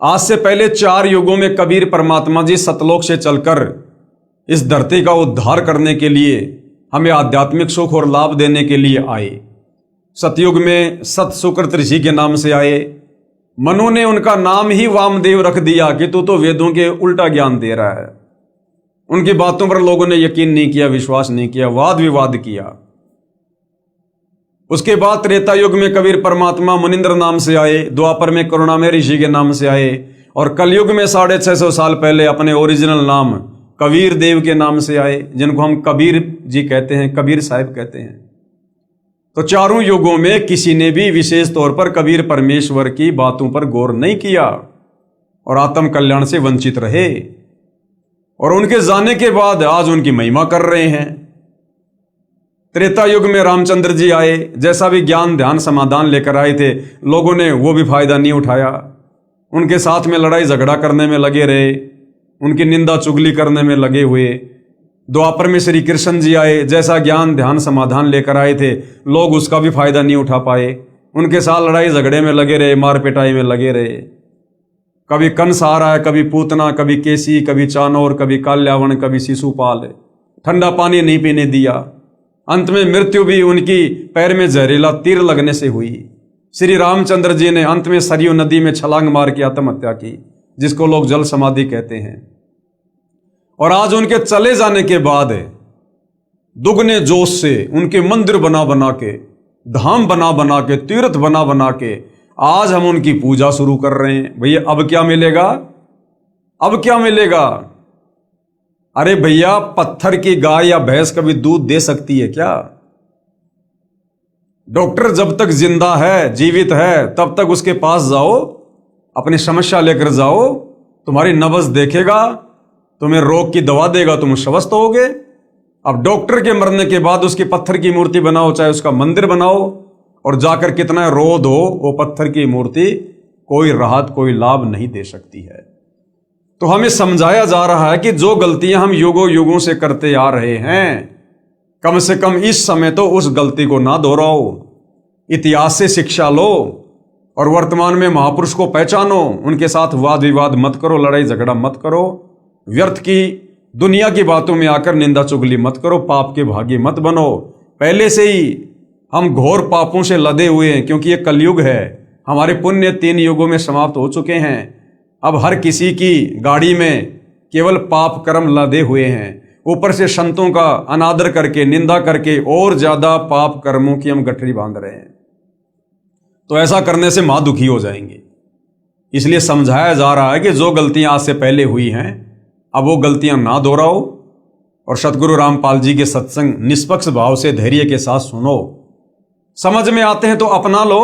आज से पहले 4 युगों में कबीर परमात्मा जी सतलोक से चलकर इस धरती का उद्धार करने के लिए, हमें आध्यात्मिक सुख और लाभ देने के लिए आए। सतयुग में सत सुकृत ऋषि के नाम से आए। मनु ने उनका नाम ही वामदेव रख दिया कि तू तो वेदों के उल्टा ज्ञान दे रहा है। उनकी बातों पर लोगों ने यकीन नहीं किया, विश्वास नहीं किया, वाद विवाद किया। उसके बाद त्रेता युग में कबीर परमात्मा मुनिंद्र नाम से आए, द्वापर में करुणामय ऋषि के नाम से आए और कलयुग में 650 साल पहले अपने ओरिजिनल नाम कबीर देव के नाम से आए, जिनको हम कबीर जी कहते हैं, कबीर साहिब कहते हैं। तो चारों युगों में किसी ने भी विशेष तौर पर कबीर परमेश्वर की बातों पर गौर नहीं किया और आत्म कल्याण से वंचित रहे और उनके जाने के बाद आज उनकी महिमा कर रहे हैं। त्रेता युग में रामचंद्र जी आए, जैसा भी ज्ञान ध्यान समाधान लेकर आए थे, लोगों ने वो भी फायदा नहीं उठाया, उनके साथ में लड़ाई झगड़ा करने में लगे रहे, उनकी निंदा चुगली करने में लगे हुए। द्वापर में श्री कृष्ण जी आए, जैसा ज्ञान ध्यान समाधान लेकर आए थे, लोग उसका भी फायदा नहीं उठा पाए, उनके साथ लड़ाई झगड़े में लगे रहे, मार पिटाई में लगे रहे। कभी कंस आ रहा है, कभी पूतना, कभी केसी, कभी चानौर, कभी काल्यावन, कभी शिशुपाल, ठंडा पानी नहीं पीने दिया। अंत में मृत्यु भी उनकी पैर में जहरीला तीर लगने से हुई। श्री रामचंद्र जी ने अंत में सरयू नदी में छलांग मार के आत्महत्या की, जिसको लोग जल समाधि कहते हैं। और आज उनके चले जाने के बाद दुगने जोश से उनके मंदिर बना बना के, धाम बना बना के, तीर्थ बना बना के आज हम उनकी पूजा शुरू कर रहे हैं। भैया अब क्या मिलेगा? अब क्या मिलेगा? अरे भैया, पत्थर की गाय या भैंस कभी दूध दे सकती है क्या? डॉक्टर जब तक जिंदा है, जीवित है, तब तक उसके पास जाओ, अपनी समस्या लेकर जाओ, तुम्हारी नब्ज देखेगा, तुम्हें रोग की दवा देगा, तुम स्वस्थ होगे। अब डॉक्टर के मरने के बाद उसकी पत्थर की मूर्ति बनाओ, चाहे उसका मंदिर बनाओ, और जाकर कितना रोध हो, वो पत्थर की मूर्ति कोई राहत, कोई लाभ नहीं दे सकती है। तो हमें समझाया जा रहा है कि जो गलतियां हम युगों युगों से करते आ रहे हैं, कम से कम इस समय तो उस गलती को ना दोहराओ, इतिहास से शिक्षा लो और वर्तमान में महापुरुष को पहचानो, उनके साथ वाद विवाद मत करो, लड़ाई झगड़ा मत करो, व्यर्थ की दुनिया की बातों में आकर निंदा चुगली मत करो, पाप के भागी मत बनो। पहले से ही हम घोर पापों से लदे हुए हैं, क्योंकि ये कलयुग है। हमारे पुण्य 3 युगों में समाप्त हो चुके हैं। अब हर किसी की गाड़ी में केवल पाप कर्म लदे हुए हैं। ऊपर से संतों का अनादर करके, निंदा करके और ज्यादा पाप कर्मों की हम गठरी बांध रहे हैं। तो ऐसा करने से महादुखी हो जाएंगे। इसलिए समझाया जा रहा है कि जो गलतियां आज से पहले हुई हैं अब वो गलतियां ना दोहराओ और सतगुरु रामपाल जी के सत्संग निष्पक्ष भाव से धैर्य के साथ सुनो। समझ में आते हैं तो अपना लो,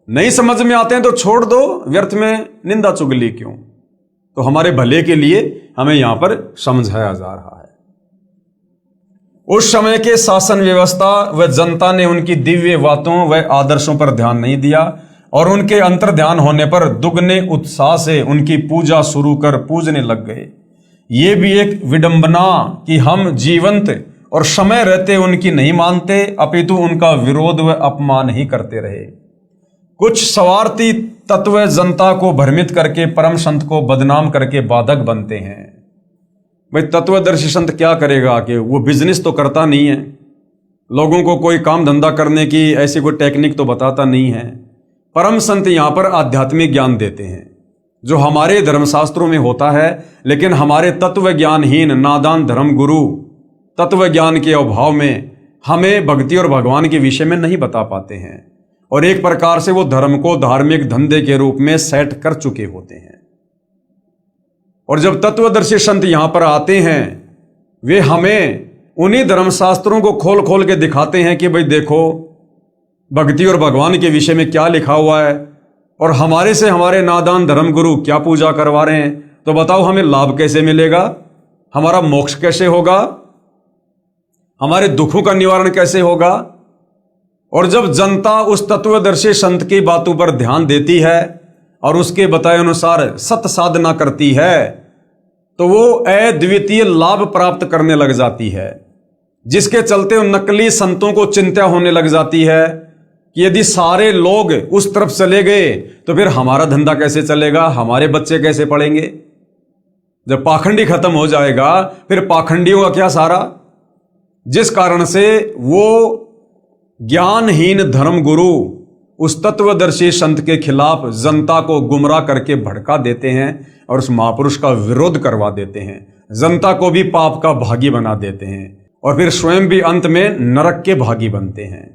नहीं समझ में आते हैं तो छोड़ दो, व्यर्थ में निंदा चुगली क्यों। तो हमारे भले के लिए हमें यहां पर समझाया जा रहा है। उस समय के शासन व्यवस्था व जनता ने उनकी दिव्य बातों व आदर्शों पर ध्यान नहीं दिया और उनके अंतर ध्यान होने पर दुगने उत्साह से उनकी पूजा शुरू कर पूजने लग गए। ये भी एक विडंबना कि हम जीवंत और समय रहते उनकी नहीं मानते, अपितु उनका विरोध व अपमान ही करते रहे। कुछ स्वार्थी तत्व जनता को भ्रमित करके परम संत को बदनाम करके बाधक बनते हैं। भाई तत्वदर्शी संत क्या करेगा कि वो बिजनेस तो करता नहीं है, लोगों को कोई काम धंधा करने की ऐसी कोई टेक्निक तो बताता नहीं है। परम संत यहाँ पर आध्यात्मिक ज्ञान देते हैं जो हमारे धर्मशास्त्रों में होता है, लेकिन हमारे तत्व ज्ञानहीन नादान धर्म गुरु तत्व ज्ञान के अभाव में हमें भक्ति और भगवान के विषय में नहीं बता पाते हैं और एक प्रकार से वो धर्म को धार्मिक धंधे के रूप में सेट कर चुके होते हैं। और जब तत्वदर्शी संत यहां पर आते हैं, वे हमें उन्हीं धर्मशास्त्रों को खोल खोल के दिखाते हैं कि भाई देखो भक्ति और भगवान के विषय में क्या लिखा हुआ है और हमारे से हमारे नादान धर्म गुरु क्या पूजा करवा रहे हैं। तो बताओ हमें लाभ कैसे मिलेगा, हमारा मोक्ष कैसे होगा, हमारे दुखों का निवारण कैसे होगा। और जब जनता उस तत्वदर्शी संत की बातों पर ध्यान देती है और उसके बताए अनुसार सत साधना करती है तो वो अद्वितीय लाभ प्राप्त करने लग जाती है, जिसके चलते उन नकली संतों को चिंता होने लग जाती है कि यदि सारे लोग उस तरफ चले गए तो फिर हमारा धंधा कैसे चलेगा, हमारे बच्चे कैसे पढ़ेंगे। जब पाखंडी खत्म हो जाएगा फिर पाखंडियों का क्या सहारा। जिस कारण से वो ज्ञानहीन धर्म गुरु उस तत्वदर्शी संत के खिलाफ जनता को गुमराह करके भड़का देते हैं और उस महापुरुष का विरोध करवा देते हैं, जनता को भी पाप का भागी बना देते हैं और फिर स्वयं भी अंत में नरक के भागी बनते हैं।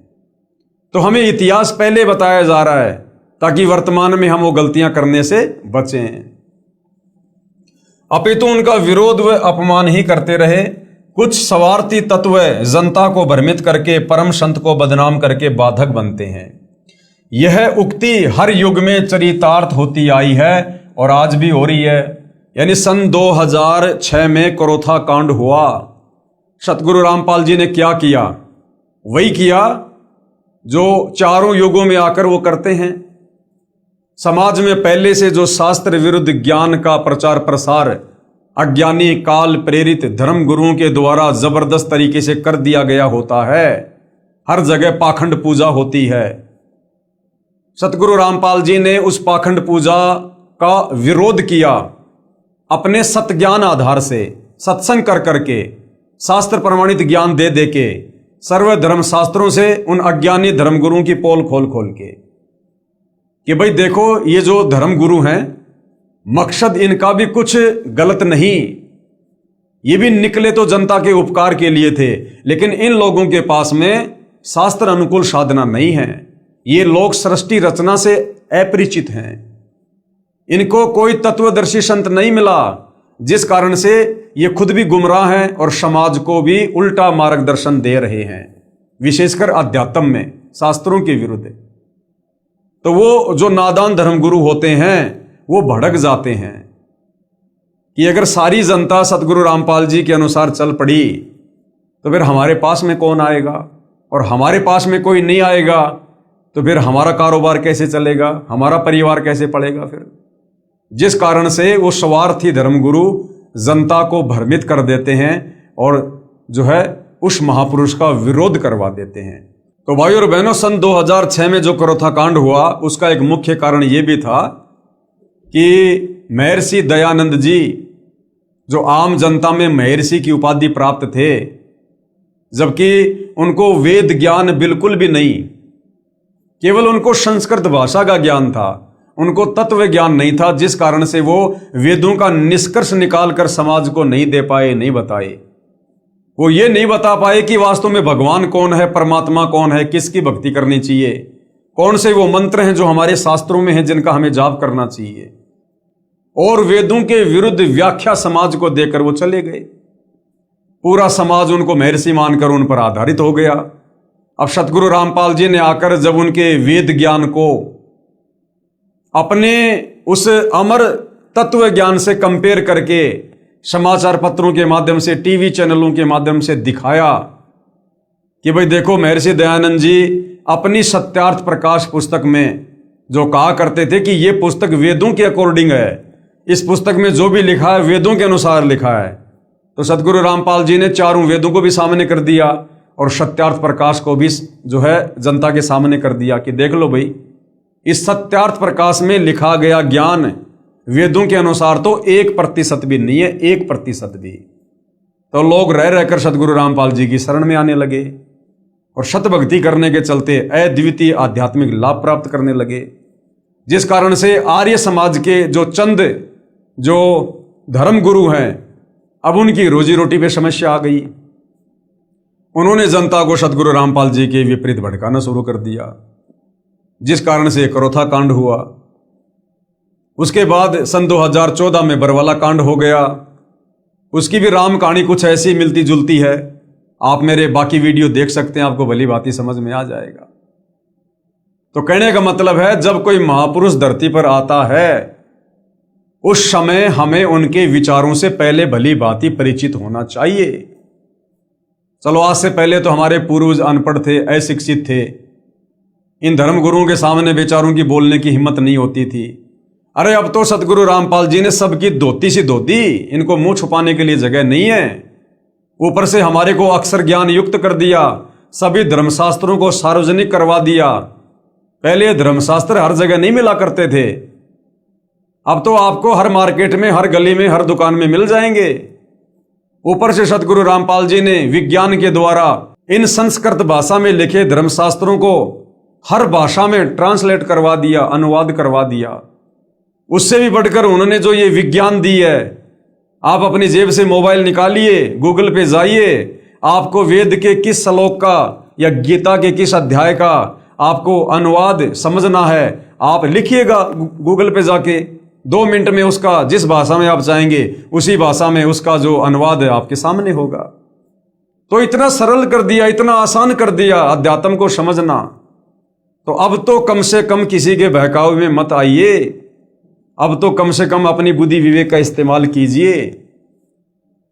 तो हमें इतिहास पहले बताया जा रहा है ताकि वर्तमान में हम वो गलतियां करने से बचें, अपितु उनका विरोध व अपमान ही करते रहे। कुछ स्वार्थी तत्व जनता को भ्रमित करके परम संत को बदनाम करके बाधक बनते हैं। यह उक्ति हर युग में चरितार्थ होती आई है और आज भी हो रही है। यानी सन 2006 में करोथा कांड हुआ, सतगुरु रामपाल जी ने क्या किया, वही किया जो चारों युगों में आकर वो करते हैं। समाज में पहले से जो शास्त्र विरुद्ध ज्ञान का प्रचार प्रसार अज्ञानी काल प्रेरित धर्म गुरुओं के द्वारा जबरदस्त तरीके से कर दिया गया होता है, हर जगह पाखंड पूजा होती है। सतगुरु रामपाल जी ने उस पाखंड पूजा का विरोध किया, अपने सत्य ज्ञान आधार से सत्संग कर करके शास्त्र प्रमाणित ज्ञान दे दे के सर्व धर्म शास्त्रों से उन अज्ञानी धर्म गुरुओं की पोल खोल खोल के कि भाई देखो ये जो धर्म गुरु हैं मकसद इनका भी कुछ गलत नहीं, ये भी निकले तो जनता के उपकार के लिए थे, लेकिन इन लोगों के पास में शास्त्र अनुकूल साधना नहीं है। ये लोग सृष्टि रचना से अपरिचित हैं, इनको कोई तत्वदर्शी संत नहीं मिला, जिस कारण से ये खुद भी गुमराह हैं और समाज को भी उल्टा मार्गदर्शन दे रहे हैं, विशेषकर अध्यात्म में शास्त्रों के विरुद्ध। तो वो जो नादान धर्मगुरु होते हैं वो भड़क जाते हैं कि अगर सारी जनता सतगुरु रामपाल जी के अनुसार चल पड़ी तो फिर हमारे पास में कौन आएगा, और हमारे पास में कोई नहीं आएगा तो फिर हमारा कारोबार कैसे चलेगा, हमारा परिवार कैसे पलेगा। फिर जिस कारण से वो स्वार्थी धर्मगुरु जनता को भ्रमित कर देते हैं और जो है उस महापुरुष का विरोध करवा देते हैं। तो भाई और बहनों, सन 2006 में जो करोथा कांड हुआ उसका एक मुख्य कारण ये भी था कि महर्षि दयानंद जी जो आम जनता में महर्षि की उपाधि प्राप्त थे, जबकि उनको वेद ज्ञान बिल्कुल भी नहीं, केवल उनको संस्कृत भाषा का ज्ञान था, उनको तत्व ज्ञान नहीं था, जिस कारण से वो वेदों का निष्कर्ष निकालकर समाज को नहीं दे पाए, नहीं बताए। वो ये नहीं बता पाए कि वास्तव में भगवान कौन है, परमात्मा कौन है, किसकी भक्ति करनी चाहिए, कौन से वो मंत्र हैं जो हमारे शास्त्रों में हैं जिनका हमें जाप करना चाहिए। और वेदों के विरुद्ध व्याख्या समाज को देकर वो चले गए। पूरा समाज उनको महर्षि मानकर उन पर आधारित हो गया। अब सतगुरु रामपाल जी ने आकर जब उनके वेद ज्ञान को अपने उस अमर तत्व ज्ञान से कंपेयर करके समाचार पत्रों के माध्यम से, टीवी चैनलों के माध्यम से दिखाया कि भाई देखो, महर्षि दयानंद जी अपनी सत्यार्थ प्रकाश पुस्तक में जो कहा करते थे कि ये पुस्तक वेदों के अकॉर्डिंग है, इस पुस्तक में जो भी लिखा है वेदों के अनुसार लिखा है, तो सतगुरु रामपाल जी ने चारों वेदों को भी सामने कर दिया और सत्यार्थ प्रकाश को भी जो है जनता के सामने कर दिया कि देख लो भाई, इस सत्यार्थ प्रकाश में लिखा गया ज्ञान वेदों के अनुसार तो 1% भी नहीं है, 1% भी। तो लोग रह रहकर सतगुरु रामपाल जी की शरण में आने लगे और शत भक्ति करने के चलते अद्वितीय आध्यात्मिक लाभ प्राप्त करने लगे, जिस कारण से आर्य समाज के जो चंद जो धर्म गुरु हैं, अब उनकी रोजी रोटी पे समस्या आ गई। उन्होंने जनता को सतगुरु रामपाल जी के विपरीत भड़काना शुरू कर दिया, जिस कारण से करोथा कांड हुआ। उसके बाद सन 2014 में बरवाला कांड हो गया। उसकी भी राम कहानी कुछ ऐसी मिलती जुलती है। आप मेरे बाकी वीडियो देख सकते हैं, आपको भली भांति समझ में आ जाएगा। तो कहने का मतलब है, जब कोई महापुरुष धरती पर आता है उस समय हमें उनके विचारों से पहले भली भांति परिचित होना चाहिए। चलो, आज से पहले तो हमारे पूर्वज अनपढ़ थे, अशिक्षित थे, इन धर्म गुरुओं के सामने बेचारों की बोलने की हिम्मत नहीं होती थी। अरे अब तो सतगुरु रामपाल जी ने सबकी धोती सी धो दी, इनको मुंह छुपाने के लिए जगह नहीं है। ऊपर से हमारे को अक्षर ज्ञान युक्त कर दिया, सभी धर्मशास्त्रों को सार्वजनिक करवा दिया। पहले धर्मशास्त्र हर जगह नहीं मिला करते थे, अब तो आपको हर मार्केट में, हर गली में, हर दुकान में मिल जाएंगे। ऊपर से सतगुरु रामपाल जी ने विज्ञान के द्वारा इन संस्कृत भाषा में लिखे धर्मशास्त्रों को हर भाषा में ट्रांसलेट करवा दिया, अनुवाद करवा दिया। उससे भी बढ़कर उन्होंने जो ये विज्ञान दी है, आप अपनी जेब से मोबाइल निकालिए, गूगल पे जाइए, आपको वेद के किस श्लोक का या गीता के किस अध्याय का आपको अनुवाद समझना है, आप लिखिएगा गूगल पे जाके, 2 मिनट में उसका जिस भाषा में आप चाहेंगे उसी भाषा में उसका जो अनुवाद है आपके सामने होगा। तो इतना सरल कर दिया, इतना आसान कर दिया अध्यात्म को समझना। तो अब तो कम से कम किसी के बहकावे में मत आइए, अब तो कम से कम अपनी बुद्धि विवेक का इस्तेमाल कीजिए।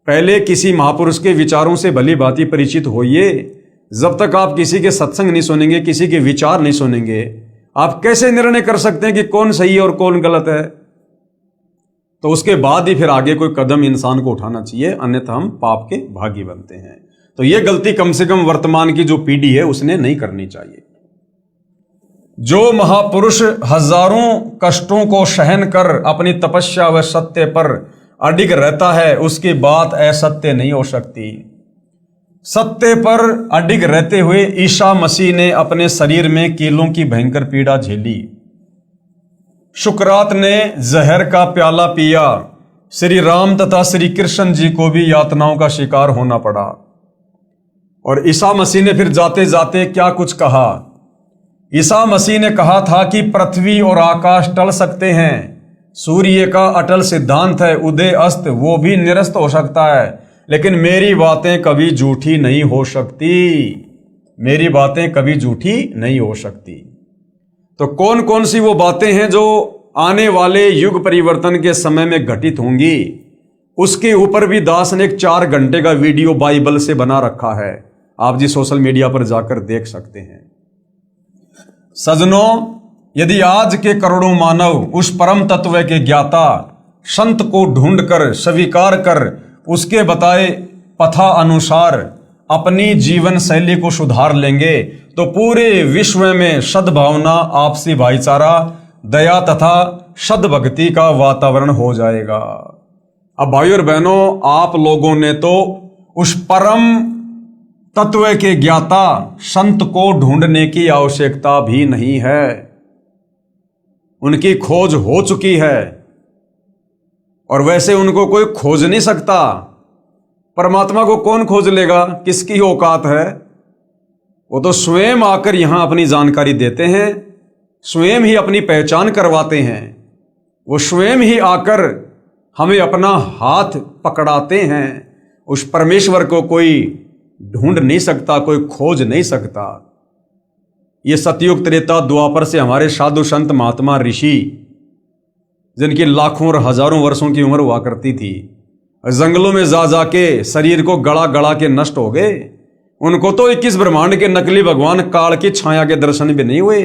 पहले किसी महापुरुष के विचारों से भली भांति परिचित होइए। जब तक आप किसी के सत्संग नहीं सुनेंगे, किसी के विचार नहीं सुनेंगे, आप कैसे निर्णय कर सकते हैं कि कौन सही है और कौन गलत है? तो उसके बाद ही फिर आगे कोई कदम इंसान को उठाना चाहिए, अन्यथा हम पाप के भागी बनते हैं। तो ये गलती कम से कम वर्तमान की जो पीढ़ी है उसने नहीं करनी चाहिए। जो महापुरुष हजारों कष्टों को सहन कर अपनी तपस्या व सत्य पर अडिग रहता है, उसकी बात असत्य नहीं हो सकती। सत्य पर अडिग रहते हुए ईसा मसीह ने अपने शरीर में कीलों की भयंकर पीड़ा झेली। शुक्रात ने जहर का प्याला पिया। श्री राम तथा श्री कृष्ण जी को भी यातनाओं का शिकार होना पड़ा। और ईसा मसीह ने फिर जाते जाते क्या कुछ कहा। ईसा मसीह ने कहा था कि पृथ्वी और आकाश टल सकते हैं, सूर्य का अटल सिद्धांत है, उदय अस्त वो भी निरस्त हो सकता है, लेकिन मेरी बातें कभी झूठी नहीं हो सकती। मेरी बातें कभी झूठी नहीं हो सकती। तो कौन कौन सी वो बातें हैं जो आने वाले युग परिवर्तन के समय में घटित होंगी, उसके ऊपर भी दास ने एक 4 घंटे का वीडियो बाइबल से बना रखा है। आप जी सोशल मीडिया पर जाकर देख सकते हैं। सजनों, यदि आज के करोड़ों मानव उस परम तत्व के ज्ञाता संत को ढूंढकर स्वीकार कर उसके बताए पथा अनुसार अपनी जीवन शैली को सुधार लेंगे, तो पूरे विश्व में सद्भावना, आपसी भाईचारा, दया तथा सद्भक्ति का वातावरण हो जाएगा। अब भाइयों और बहनों, आप लोगों ने तो उस परम तत्व के ज्ञाता संत को ढूंढने की आवश्यकता भी नहीं है, उनकी खोज हो चुकी है। और वैसे उनको कोई खोज नहीं सकता। परमात्मा को कौन खोज लेगा? किसकी औकात है? वो तो स्वयं आकर यहां अपनी जानकारी देते हैं, स्वयं ही अपनी पहचान करवाते हैं। वो स्वयं ही आकर हमें अपना हाथ पकड़ाते हैं। उस परमेश्वर को कोई ढूंढ नहीं सकता, कोई खोज नहीं सकता। ये सतयुग त्रेता द्वापर से हमारे साधु संत महात्मा ऋषि, जिनकी लाखों और हजारों वर्षों की उम्र हुआ करती थी, जंगलों में जा जाके शरीर को गड़ा गड़ा के नष्ट हो गए। उनको तो 21 ब्रह्मांड के नकली भगवान काल की छाया के दर्शन भी नहीं हुए।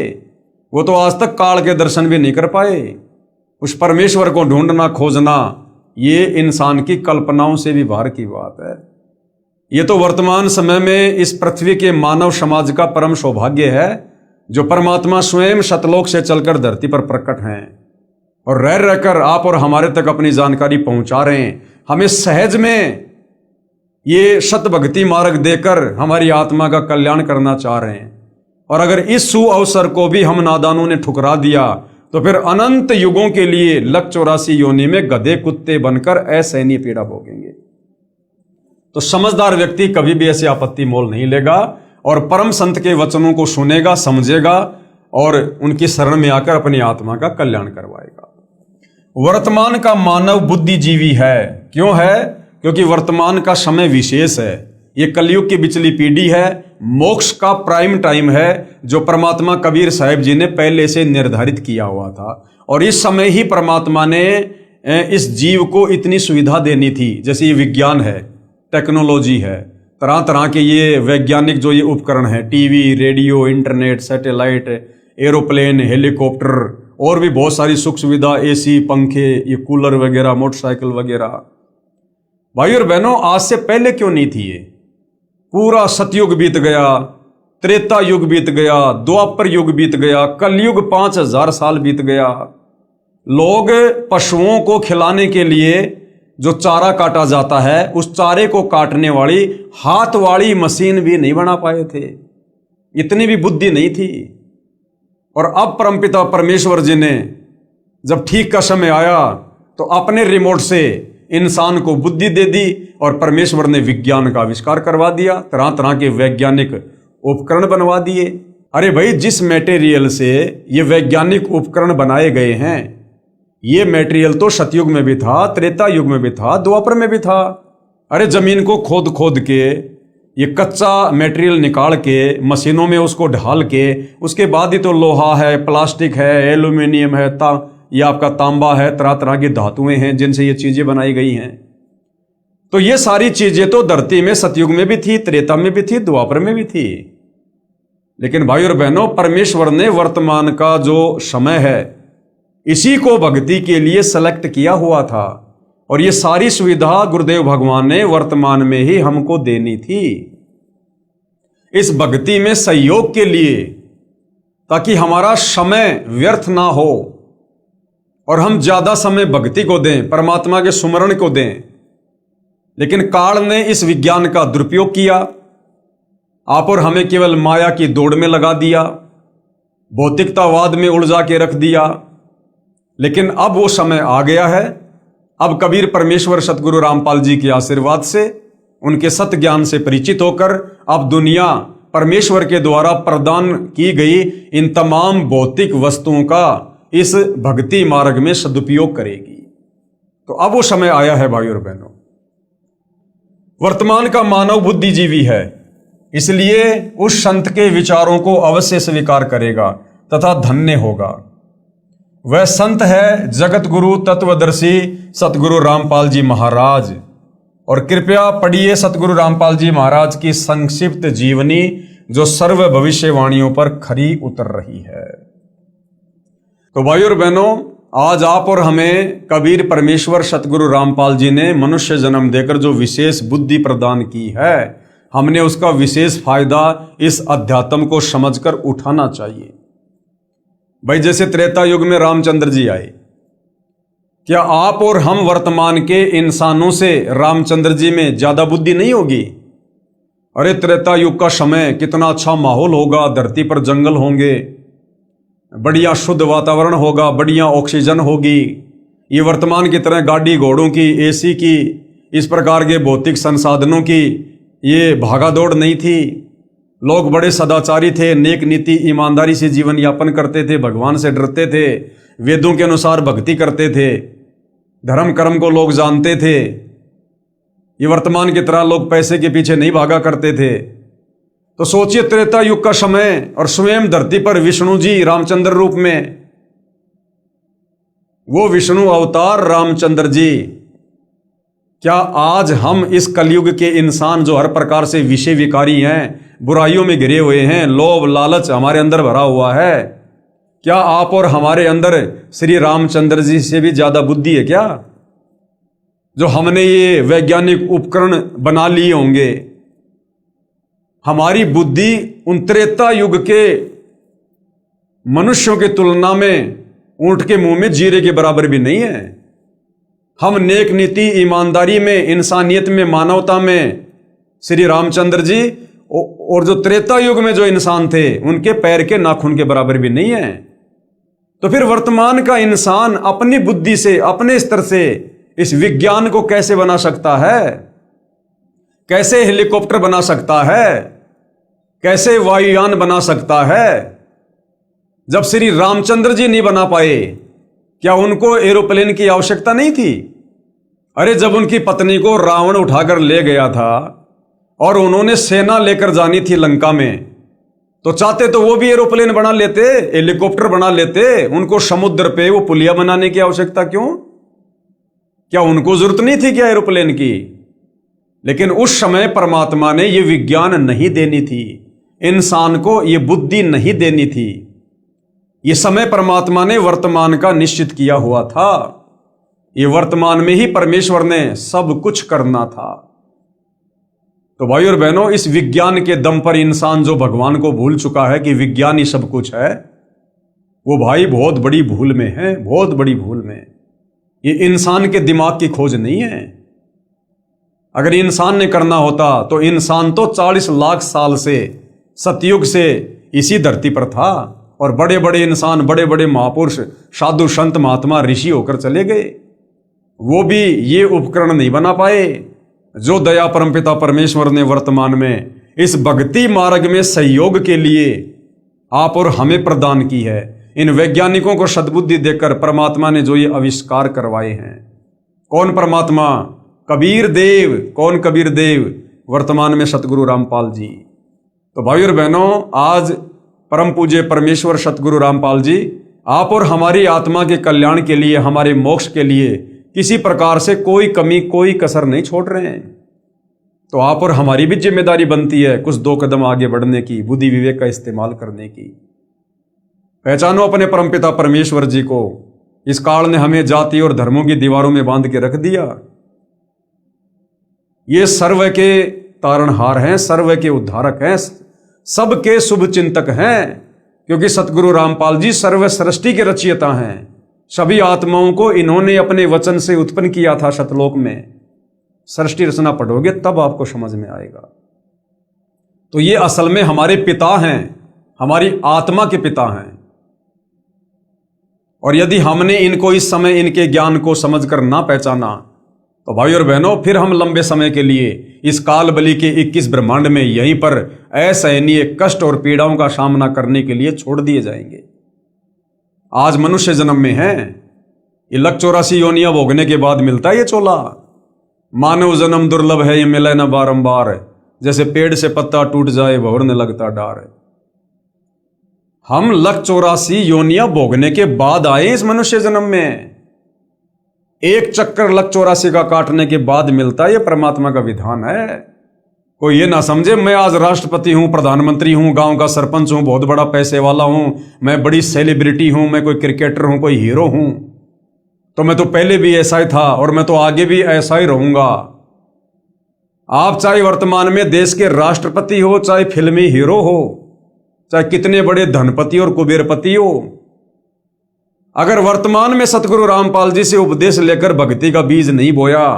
वो तो आज तक काल के दर्शन भी नहीं कर पाए। उस परमेश्वर को ढूंढना खोजना ये इंसान की कल्पनाओं से भी बाहर की बात है। ये तो वर्तमान समय में इस पृथ्वी के मानव समाज का परम सौभाग्य है, जो परमात्मा स्वयं सतलोक से चलकर धरती पर प्रकट हैं और रह रहकर आप और हमारे तक अपनी जानकारी पहुंचा रहे हैं। हमें सहज में ये सत भक्ति मार्ग देकर हमारी आत्मा का कल्याण करना चाह रहे हैं। और अगर इस सु अवसर को भी हम नादानों ने ठुकरा दिया तो फिर अनंत युगों के लिए लक 84 योनि में गधे कुत्ते बनकर असहनीय पीड़ा भोगेंगे। तो समझदार व्यक्ति कभी भी ऐसी आपत्ति मोल नहीं लेगा और परम संत के वचनों को सुनेगा, समझेगा और उनकी शरण में आकर अपनी आत्मा का कल्याण करवाएगा। वर्तमान का मानव बुद्धिजीवी है। क्यों है? क्योंकि वर्तमान का समय विशेष है। ये कलयुग की बिचली पीढ़ी है, मोक्ष का प्राइम टाइम है, जो परमात्मा कबीर साहिब जी ने पहले से निर्धारित किया हुआ था। और इस समय ही परमात्मा ने इस जीव को इतनी सुविधा देनी थी। जैसे ये विज्ञान है, टेक्नोलॉजी है, तरह तरह के ये वैज्ञानिक जो ये उपकरण है, TV, radio, internet, satellite, aeroplane, helicopter और भी बहुत सारी सुख सुविधा, एसी, पंखे, ये कूलर वगैरह, मोटरसाइकिल वगैरह। भाई और बहनों, आज से पहले क्यों नहीं थी ये? पूरा सतयुग बीत गया, त्रेता युग बीत गया, द्वापर युग बीत गया, कलयुग 5000 साल बीत गया। लोग पशुओं को खिलाने के लिए जो चारा काटा जाता है, उस चारे को काटने वाली हाथ वाली मशीन भी नहीं बना पाए थे। इतनी भी बुद्धि नहीं थी। और अब परमपिता परमेश्वर जी ने जब ठीक का समय आया तो अपने रिमोट से इंसान को बुद्धि दे दी और परमेश्वर ने विज्ञान का आविष्कार करवा दिया, तरह तरह के वैज्ञानिक उपकरण बनवा दिए। अरे भाई, जिस मटेरियल से ये वैज्ञानिक उपकरण बनाए गए हैं, ये मटेरियल तो सतयुग में भी था, त्रेता युग में भी था, द्वापर में भी था। अरे जमीन को खोद खोद के ये कच्चा मटेरियल निकाल के मशीनों में उसको ढाल के उसके बाद ही तो लोहा है, प्लास्टिक है, एल्यूमिनियम है, ये आपका तांबा है, तरह तरह की धातुएं हैं जिनसे ये चीजें बनाई गई हैं। तो ये सारी चीजें तो धरती में सतयुग में भी थी, त्रेता में भी थी, द्वापर में भी थी। लेकिन भाई और बहनों, परमेश्वर ने वर्तमान का जो समय है इसी को भक्ति के लिए सेलेक्ट किया हुआ था। और ये सारी सुविधा गुरुदेव भगवान ने वर्तमान में ही हमको देनी थी, इस भक्ति में सहयोग के लिए, ताकि हमारा समय व्यर्थ ना हो और हम ज्यादा समय भक्ति को दें, परमात्मा के सुमरण को दें। लेकिन काल ने इस विज्ञान का दुरुपयोग किया, आप और हमें केवल माया की दौड़ में लगा दिया, भौतिकतावाद में उलझा के रख दिया। लेकिन अब वो समय आ गया है। अब कबीर परमेश्वर सतगुरु रामपाल जी के आशीर्वाद से, उनके सत ज्ञान से परिचित होकर अब दुनिया परमेश्वर के द्वारा प्रदान की गई इन तमाम भौतिक वस्तुओं का इस भक्ति मार्ग में सदुपयोग करेगी। तो अब वो समय आया है भाई और बहनों। वर्तमान का मानव बुद्धिजीवी है, इसलिए उस संत के विचारों को अवश्य स्वीकार करेगा तथा धन्य होगा। वह संत है जगत गुरु तत्वदर्शी सतगुरु रामपाल जी महाराज। और कृपया पढ़िए सतगुरु रामपाल जी महाराज की संक्षिप्त जीवनी, जो सर्व भविष्यवाणियों पर खरी उतर रही है। तो भाई और बहनों, आज आप और हमें कबीर परमेश्वर सतगुरु रामपाल जी ने मनुष्य जन्म देकर जो विशेष बुद्धि प्रदान की है, हमने उसका विशेष फायदा इस अध्यात्म को समझकर उठाना चाहिए। भाई, जैसे त्रेता युग में रामचंद्र जी आए, क्या आप और हम वर्तमान के इंसानों से रामचंद्र जी में ज्यादा बुद्धि नहीं होगी? अरे त्रेता युग का समय कितना अच्छा माहौल होगा, धरती पर जंगल होंगे, बढ़िया शुद्ध वातावरण होगा, बढ़िया ऑक्सीजन होगी। ये वर्तमान की तरह गाड़ी घोड़ों की, एसी की, इस प्रकार के भौतिक संसाधनों की ये भागा दौड़ नहीं थी। लोग बड़े सदाचारी थे, नेक नीति ईमानदारी से जीवन यापन करते थे, भगवान से डरते थे, वेदों के अनुसार भक्ति करते थे, धर्म कर्म को लोग जानते थे। ये वर्तमान की तरह लोग पैसे के पीछे नहीं भागा करते थे। तो सोचिए त्रेता युग का समय और स्वयं धरती पर विष्णु जी रामचंद्र रूप में, वो विष्णु अवतार रामचंद्र जी। क्या आज हम इस कलयुग के इंसान जो हर प्रकार से विषय विकारी हैं, बुराइयों में घिरे हुए हैं, लोभ लालच हमारे अंदर भरा हुआ है, क्या आप और हमारे अंदर श्री रामचंद्र जी से भी ज्यादा बुद्धि है क्या? जो हमने ये वैज्ञानिक उपकरण बना लिए होंगे, हमारी बुद्धि उन त्रेता युग के मनुष्यों की तुलना में ऊंट के मुंह में जीरे के बराबर भी नहीं है। हम नेक नीति, ईमानदारी में, इंसानियत में, मानवता में श्री रामचंद्र जी और जो त्रेता युग में जो इंसान थे उनके पैर के नाखून के बराबर भी नहीं है। तो फिर वर्तमान का इंसान अपनी बुद्धि से, अपने स्तर से इस विज्ञान को कैसे बना सकता है? कैसे हेलीकॉप्टर बना सकता है? कैसे वायुयान बना सकता है? जब श्री रामचंद्र जी नहीं बना पाए, क्या उनको एरोप्लेन की आवश्यकता नहीं थी? अरे जब उनकी पत्नी को रावण उठाकर ले गया था और उन्होंने सेना लेकर जानी थी लंका में, तो चाहते तो वो भी एरोप्लेन बना लेते, हेलीकॉप्टर बना लेते। उनको समुद्र पे वो पुलिया बनाने की आवश्यकता क्यों? क्या उनको जरूरत नहीं थी क्या एरोप्लेन की? लेकिन उस समय परमात्मा ने ये विज्ञान नहीं देनी थी, इंसान को ये बुद्धि नहीं देनी थी। ये समय परमात्मा ने वर्तमान का निश्चित किया हुआ था। ये वर्तमान में ही परमेश्वर ने सब कुछ करना था। तो भाई और बहनों, इस विज्ञान के दम पर इंसान जो भगवान को भूल चुका है कि विज्ञान ही सब कुछ है, वो भाई बहुत बड़ी भूल में है, बहुत बड़ी भूल में। ये इंसान के दिमाग की खोज नहीं है। अगर इंसान ने करना होता तो इंसान तो 40 लाख साल से, सतयुग से इसी धरती पर था और बड़े बड़े इंसान, बड़े बड़े महापुरुष, साधु संत महात्मा ऋषि होकर चले गए। वो भी ये उपकरण नहीं बना पाए जो दया परमपिता परमेश्वर ने वर्तमान में इस भक्ति मार्ग में सहयोग के लिए आप और हमें प्रदान की है। इन वैज्ञानिकों को सद्बुद्धि देकर परमात्मा ने जो ये आविष्कार करवाए हैं। कौन परमात्मा? कबीर देव। कौन कबीर देव? वर्तमान में सतगुरु रामपाल जी। तो भाई और बहनों, आज परम पूज्य परमेश्वर सतगुरु रामपाल जी आप और हमारी आत्मा के कल्याण के लिए, हमारे मोक्ष के लिए किसी प्रकार से कोई कमी, कोई कसर नहीं छोड़ रहे हैं। तो आप और हमारी भी जिम्मेदारी बनती है कुछ 2 कदम आगे बढ़ने की, बुद्धि विवेक का इस्तेमाल करने की। पहचानो अपने परमपिता परमेश्वर जी को। इस काल ने हमें जाति और धर्मों की दीवारों में बांध के रख दिया। ये सर्व के तारणहार हैं, सर्व के उद्धारक हैं, सबके शुभ चिंतक हैं, क्योंकि सतगुरु रामपाल जी सर्व सृष्टि के रचयिता हैं। सभी आत्माओं को इन्होंने अपने वचन से उत्पन्न किया था सतलोक में। सृष्टि रचना पढ़ोगे तब आपको समझ में आएगा। तो ये असल में हमारे पिता हैं, हमारी आत्मा के पिता हैं। और यदि हमने इनको इस समय इनके ज्ञान को समझकर ना पहचाना, तो भाई और बहनों, फिर हम लंबे समय के लिए इस काल बलि के 21 ब्रह्मांड में यहीं पर असहनीय कष्ट और पीड़ाओं का सामना करने के लिए छोड़ दिए जाएंगे। आज मनुष्य जन्म में है, ये 184 योनियां भोगने के बाद मिलता है ये चोला। मानव जन्म दुर्लभ है, ये मिले न बारंबार, जैसे पेड़ से पत्ता टूट जाए भंवर न लगता डार। हम 184 योनियां भोगने के बाद आए इस मनुष्य जन्म में। एक चक्कर 184 का काटने के बाद मिलता है, ये परमात्मा का विधान है। कोई ये ना समझे मैं आज राष्ट्रपति हूं, प्रधानमंत्री हूं, गांव का सरपंच हूं, बहुत बड़ा पैसे वाला हूं, मैं बड़ी सेलिब्रिटी हूं, मैं कोई क्रिकेटर हूं, कोई हीरो हूं, तो मैं तो पहले भी ऐसा ही था और मैं तो आगे भी ऐसा ही रहूंगा। आप चाहे वर्तमान में देश के राष्ट्रपति हो, चाहे फिल्मी हीरो हो, चाहे कितने बड़े धनपति और कुबेरपति हो, अगर वर्तमान में सतगुरु रामपाल जी से उपदेश लेकर भक्ति का बीज नहीं बोया,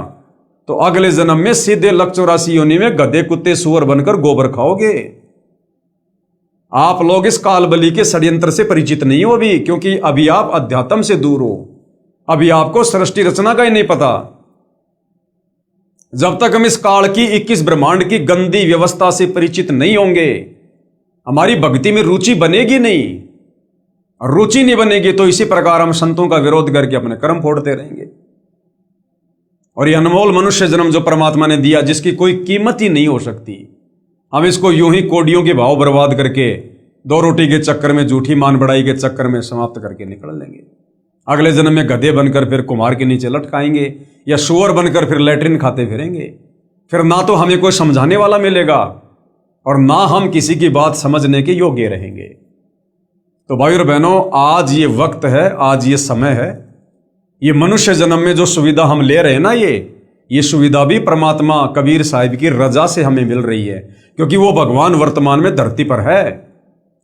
तो अगले जन्म में सीधे 184 योनि में गधे, कुत्ते, सुअर बनकर गोबर खाओगे। आप लोग इस काल बलि के षड्यंत्र से परिचित नहीं हो अभी, क्योंकि अभी आप अध्यात्म से दूर हो। अभी आपको सृष्टि रचना का ही नहीं पता। जब तक हम इस काल की 21 ब्रह्मांड की गंदी व्यवस्था से परिचित नहीं होंगे, हमारी भक्ति में रुचि बनेगी नहीं। और रुचि नहीं बनेगी तो इसी प्रकार हम संतों का विरोध करके अपने कर्म फोड़ते रहेंगे। और ये अनमोल मनुष्य जन्म जो परमात्मा ने दिया, जिसकी कोई कीमत ही नहीं हो सकती, हम इसको यूं ही कोडियों के भाव बर्बाद करके, दो रोटी के चक्कर में, झूठी मान बढ़ाई के चक्कर में समाप्त करके निकल लेंगे। अगले जन्म में गधे बनकर फिर कुम्हार के नीचे लटकाएंगे, या सुअर बनकर फिर लैट्रिन खाते फिरेंगे। फिर ना तो हमें कोई समझाने वाला मिलेगा और ना हम किसी की बात समझने के योग्य रहेंगे। तो भाई और बहनों, आज ये वक्त है, आज ये समय है, ये मनुष्य जन्म में जो सुविधा हम ले रहे हैं ना, ये सुविधा भी परमात्मा कबीर साहिब की रजा से हमें मिल रही है, क्योंकि वो भगवान वर्तमान में धरती पर है।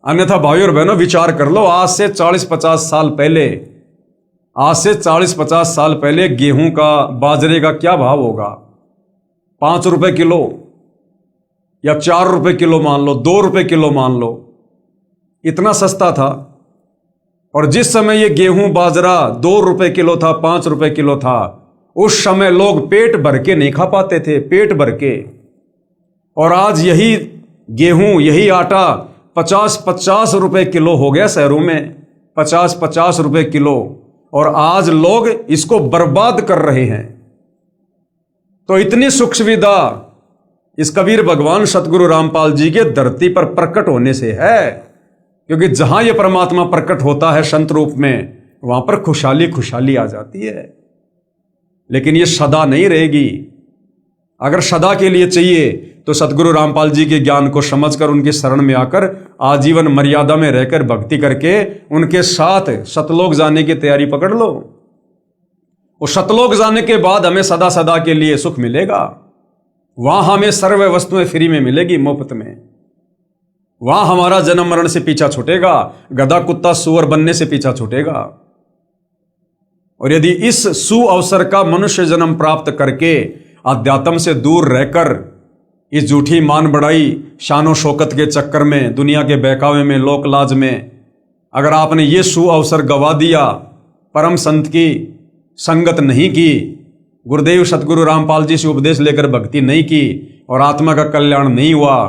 अन्यथा भाई और बहनों, विचार कर लो, आज से 40-50 साल पहले, आज से 40-50 साल पहले गेहूं का, बाजरे का क्या भाव होगा? 5 रुपए किलो या 4 रुपए किलो मान लो, 2 रुपए किलो मान लो, इतना सस्ता था। और जिस समय ये गेहूं बाजरा 2 रुपए किलो था, 5 रुपए किलो था, उस समय लोग पेट भर के नहीं खा पाते थे, पेट भर के। और आज यही गेहूं, यही आटा 50-50 रुपए किलो हो गया शहरों में, 50-50 रुपए किलो, और आज लोग इसको बर्बाद कर रहे हैं। तो इतनी सुख सुविधा इस कबीर भगवान सतगुरु रामपाल जी के धरती पर प्रकट होने से है, क्योंकि जहां ये परमात्मा प्रकट होता है संत रूप में, वहां पर खुशहाली खुशहाली आ जाती है। लेकिन ये सदा नहीं रहेगी। अगर सदा के लिए चाहिए तो सतगुरु रामपाल जी के ज्ञान को समझकर, उनकी शरण में आकर, आजीवन मर्यादा में रहकर भक्ति करके उनके साथ सतलोक जाने की तैयारी पकड़ लो। वो सतलोक जाने के बाद हमें सदा सदा के लिए सुख मिलेगा। वहां हमें सर्व वस्तुएं फ्री में मिलेगी, मुफ्त में। वहां हमारा जन्म मरण से पीछा छूटेगा, गधा कुत्ता सूअर बनने से पीछा छूटेगा। और यदि इस सु अवसर का मनुष्य जन्म प्राप्त करके अध्यात्म से दूर रहकर, इस झूठी मान बढ़ाई, शानो शौकत के चक्कर में, दुनिया के बहकावे में, लोक लाज में, अगर आपने ये सु अवसर गवा दिया, परम संत की संगत नहीं की, गुरुदेव सतगुरु रामपाल जी से उपदेश लेकर भक्ति नहीं की, और आत्मा का कल्याण नहीं हुआ,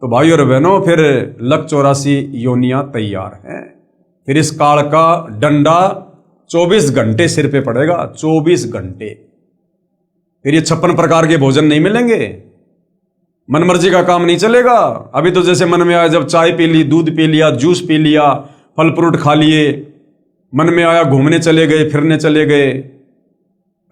तो भाई और बहनों, फिर 184 योनियां तैयार हैं। फिर इस काल का डंडा 24 घंटे सिर पे पड़ेगा, 24 घंटे। फिर ये 56 प्रकार के भोजन नहीं मिलेंगे, मनमर्जी का काम नहीं चलेगा। अभी तो जैसे मन में आया, जब चाय पी ली, दूध पी लिया, जूस पी लिया, फल फ्रूट खा लिए, मन में आया घूमने चले गए, फिरने चले गए,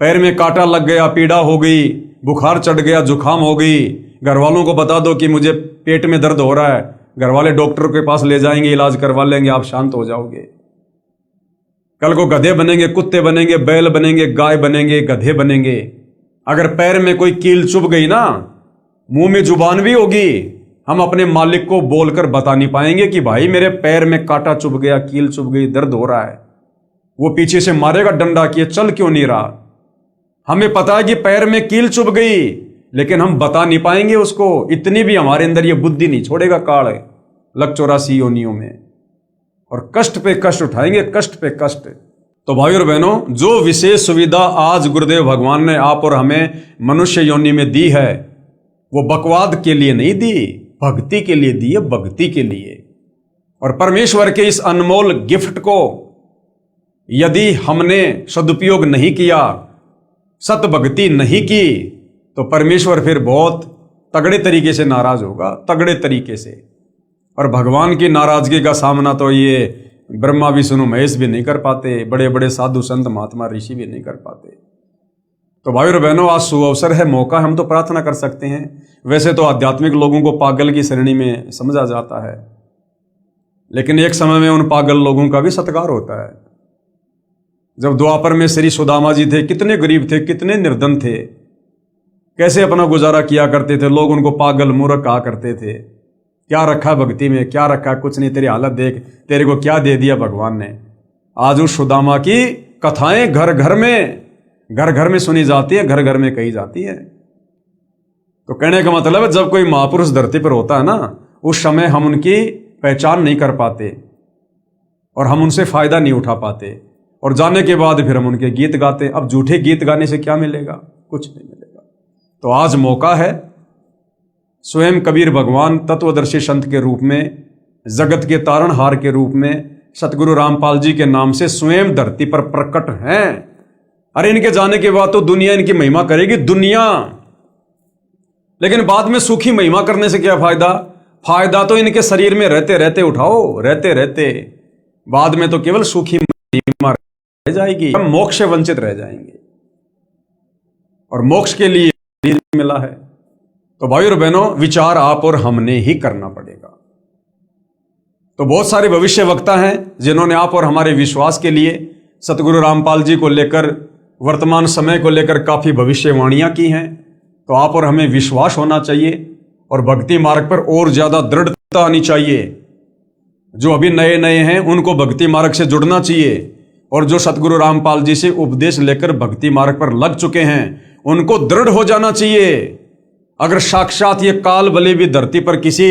पैर में कांटा लग गया, पीड़ा हो गई, बुखार चढ़ गया, जुकाम हो गई, घर वालों को बता दो कि मुझे पेट में दर्द हो रहा है, घर वाले डॉक्टर के पास ले जाएंगे, इलाज करवा लेंगे, आप शांत हो जाओगे। कल को गधे बनेंगे, कुत्ते बनेंगे, बैल बनेंगे, गाय बनेंगे, गधे बनेंगे। अगर पैर में कोई कील चुभ गई ना, मुंह में जुबान भी होगी, हम अपने मालिक को बोलकर बता नहीं पाएंगे कि भाई मेरे पैर में कांटा चुभ गया, कील चुभ गई, दर्द हो रहा है। वो पीछे से मारेगा डंडा कि ये चल क्यों नहीं रहा। हमें पता है कि पैर में कील चुभ गई, लेकिन हम बता नहीं पाएंगे उसको। इतनी भी हमारे अंदर ये बुद्धि नहीं छोड़ेगा काल 184 योनियों में, और कष्ट पे कष्ट उठाएंगे, कष्ट पे कष्ट। तो भाई और बहनों, जो विशेष सुविधा आज गुरुदेव भगवान ने आप और हमें मनुष्य योनि में दी है, वो बकवाद के लिए नहीं दी, भक्ति के लिए दी है, भक्ति के लिए। और परमेश्वर के इस अनमोल गिफ्ट को यदि हमने सदुपयोग नहीं किया, सत भक्ति नहीं की, तो परमेश्वर फिर बहुत तगड़े तरीके से नाराज होगा, तगड़े तरीके से। और भगवान की नाराजगी का सामना तो ये ब्रह्मा विष्णु महेश भी नहीं कर पाते, बड़े बड़े साधु संत महात्मा ऋषि भी नहीं कर पाते। तो भाई और बहनों, आज सुअवसर है, मौका, हम तो प्रार्थना कर सकते हैं। वैसे तो आध्यात्मिक लोगों को पागल की श्रेणी में समझा जाता है, लेकिन एक समय में उन पागल लोगों का भी सत्कार होता है। जब द्वापर में श्री सुदामा जी थे, कितने गरीब थे, कितने निर्धन थे, कैसे अपना गुजारा किया करते थे, लोग उनको पागल मूर्ख कहा करते थे। क्या रखा भक्ति में, क्या रखा, कुछ नहीं, तेरी हालत देख, तेरे को क्या दे दिया भगवान ने। आज उस सुदामा की कथाएं घर घर में सुनी जाती है, घर घर में कही जाती है। तो कहने का मतलब है, जब कोई महापुरुष धरती पर होता है ना, उस समय हम उनकी पहचान नहीं कर पाते और हम उनसे फायदा नहीं उठा पाते, और जाने के बाद फिर हम उनके गीत गाते। अब झूठे गीत गाने से क्या मिलेगा? कुछ नहीं मिलेगा। तो आज मौका है, स्वयं कबीर भगवान तत्वदर्शी संत के रूप में, जगत के तारणहार के रूप में, सतगुरु रामपाल जी के नाम से स्वयं धरती पर प्रकट हैं। अरे इनके जाने के बाद तो दुनिया इनकी महिमा करेगी, दुनिया। लेकिन बाद में सूखी महिमा करने से क्या फायदा? फायदा तो इनके शरीर में रहते रहते उठाओ, रहते रहते। बाद में तो केवल सूखी महिमा रह जाएगी, हम मोक्ष से वंचित रह जाएंगे। और मोक्ष के लिए मिला है। तो भाई और बहनों, विचार आप और हमने ही करना पड़ेगा। तो बहुत सारे भविष्य वक्ता हैं जिन्होंने आप और हमारे विश्वास के लिए सतगुरु रामपाल जी को लेकर, वर्तमान समय को लेकर काफी भविष्यवाणियां की हैं। तो आप और हमें विश्वास होना चाहिए और भक्ति मार्ग पर और ज्यादा दृढ़ता आनी चाहिए। जो अभी नए नए हैं उनको भक्ति मार्ग से जुड़ना चाहिए, और जो सतगुरु रामपाल जी से उपदेश लेकर भक्ति मार्ग पर लग चुके हैं उनको दृढ़ हो जाना चाहिए। अगर साक्षात ये काल बलि भी धरती पर किसी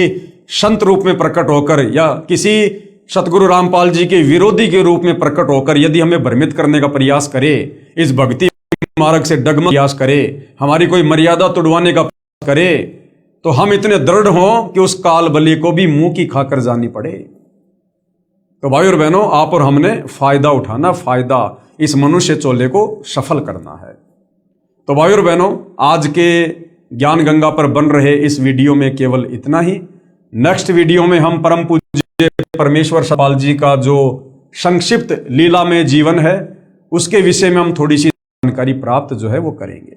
संत रूप में प्रकट होकर या किसी सतगुरु रामपाल जी के विरोधी के रूप में प्रकट होकर यदि हमें भ्रमित करने का प्रयास करे, इस भक्ति मार्ग से डगमग प्रयास करे, हमारी कोई मर्यादा तोड़वाने का प्रयास करे, तो हम इतने दृढ़ हों कि उस काल बलि को भी मुंह की खाकर जानी पड़े। तो भाई और बहनों, आप और हमने फायदा उठाना, फायदा इस मनुष्य चोले को सफल करना है। तो भाई और बहनों, आज के ज्ञान गंगा पर बन रहे इस वीडियो में केवल इतना ही। नेक्स्ट वीडियो में हम परम पूज्य परमेश्वर सतपाल जी का जो संक्षिप्त लीला में जीवन है उसके विषय में हम थोड़ी सी जानकारी प्राप्त जो है वो करेंगे।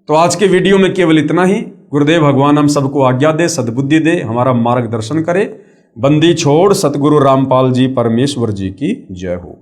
तो आज के वीडियो में केवल इतना ही। गुरुदेव भगवान हम सबको आज्ञा दे, सद्बुद्धि दे, हमारा मार्गदर्शन करे। बंदी छोड़ सतगुरु रामपाल जी परमेश्वर जी की जय हो।